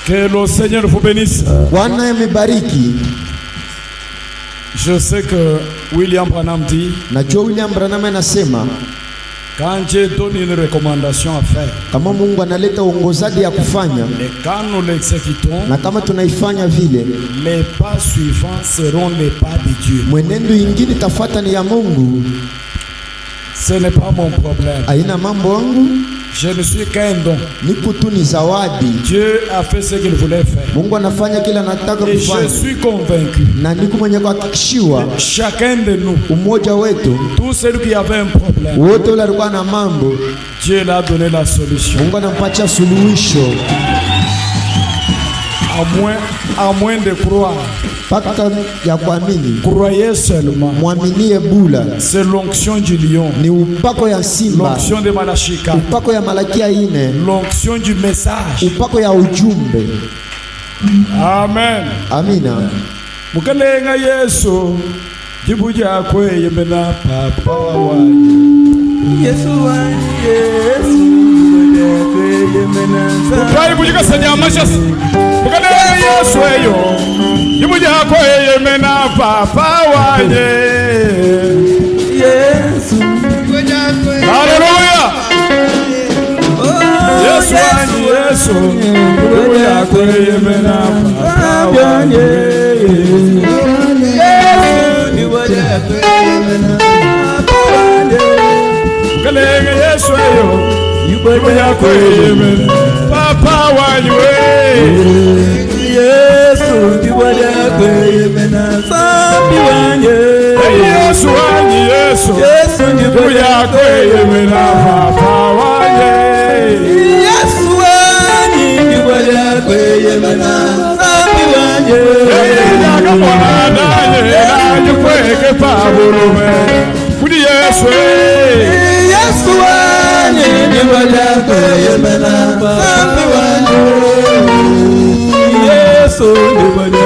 Que le Seigneur vous bénisse.
Bwana amebariki.
Je sais que William Branham dit,
najua William Branham anasema
quand Dieu donne une recommandation à faire,
kama Mungu analeta uongozaji ya kufanya,
et quand nous l'exécutons,
na kama tunaifanya vile,
les pas suivants seront les pas de Dieu.
mwenendo ingine tafuata ni ya Mungu.
Ce n'est pas mon problème.
Haina mambo yangu.
Je ne suis qu'un don.
Niko tu ni zawadi.
Dieu a fait ce qu'il voulait faire.
Mungu anafanya kila anataka kufanya.
Et je suis convaincu.
Na niko mwenye kuhakikishiwa
Chacun de nous,
umoja wetu,
tout celui qui avait un problème,
wote wale walikuwa na mambo,
Dieu l'a donné la solution.
Mungu anampatia suluhisho.
À moins de croire.
Paka ya kuamini.
Croyez seulement.
Muaminie bula.
C'est l'onction du lion.
Ni upako ya simba.
L'onction de Malachika.
Upako ya Malakia 4.
L'onction du message.
Upako ya ujumbe.
Amen.
Amina.
Mukalenga Yesu. Jibu jako yemena papa wa Yesu wa Yesu. Ukai bujika sanyama shasi. Mukalenga Yesu eyo. Jibu jako yemena papa wa Yesu. Hallelujah. Yesu wa Yesu. Jibu jako yemena papa wa Yesu. Kalenge Yesu ayo yuko yako yeme papa wanywe Yesu yuko yako yeme na sambi wanye Yesu wanye Yesu yuko yako yeme na papa wanye Yesu wanye yuko yako yeme na sambi wanye yakapona danye kweke pabulume kudi Yesu Yesu wanye ni wala kwa yemena
Yesu ni Bwana.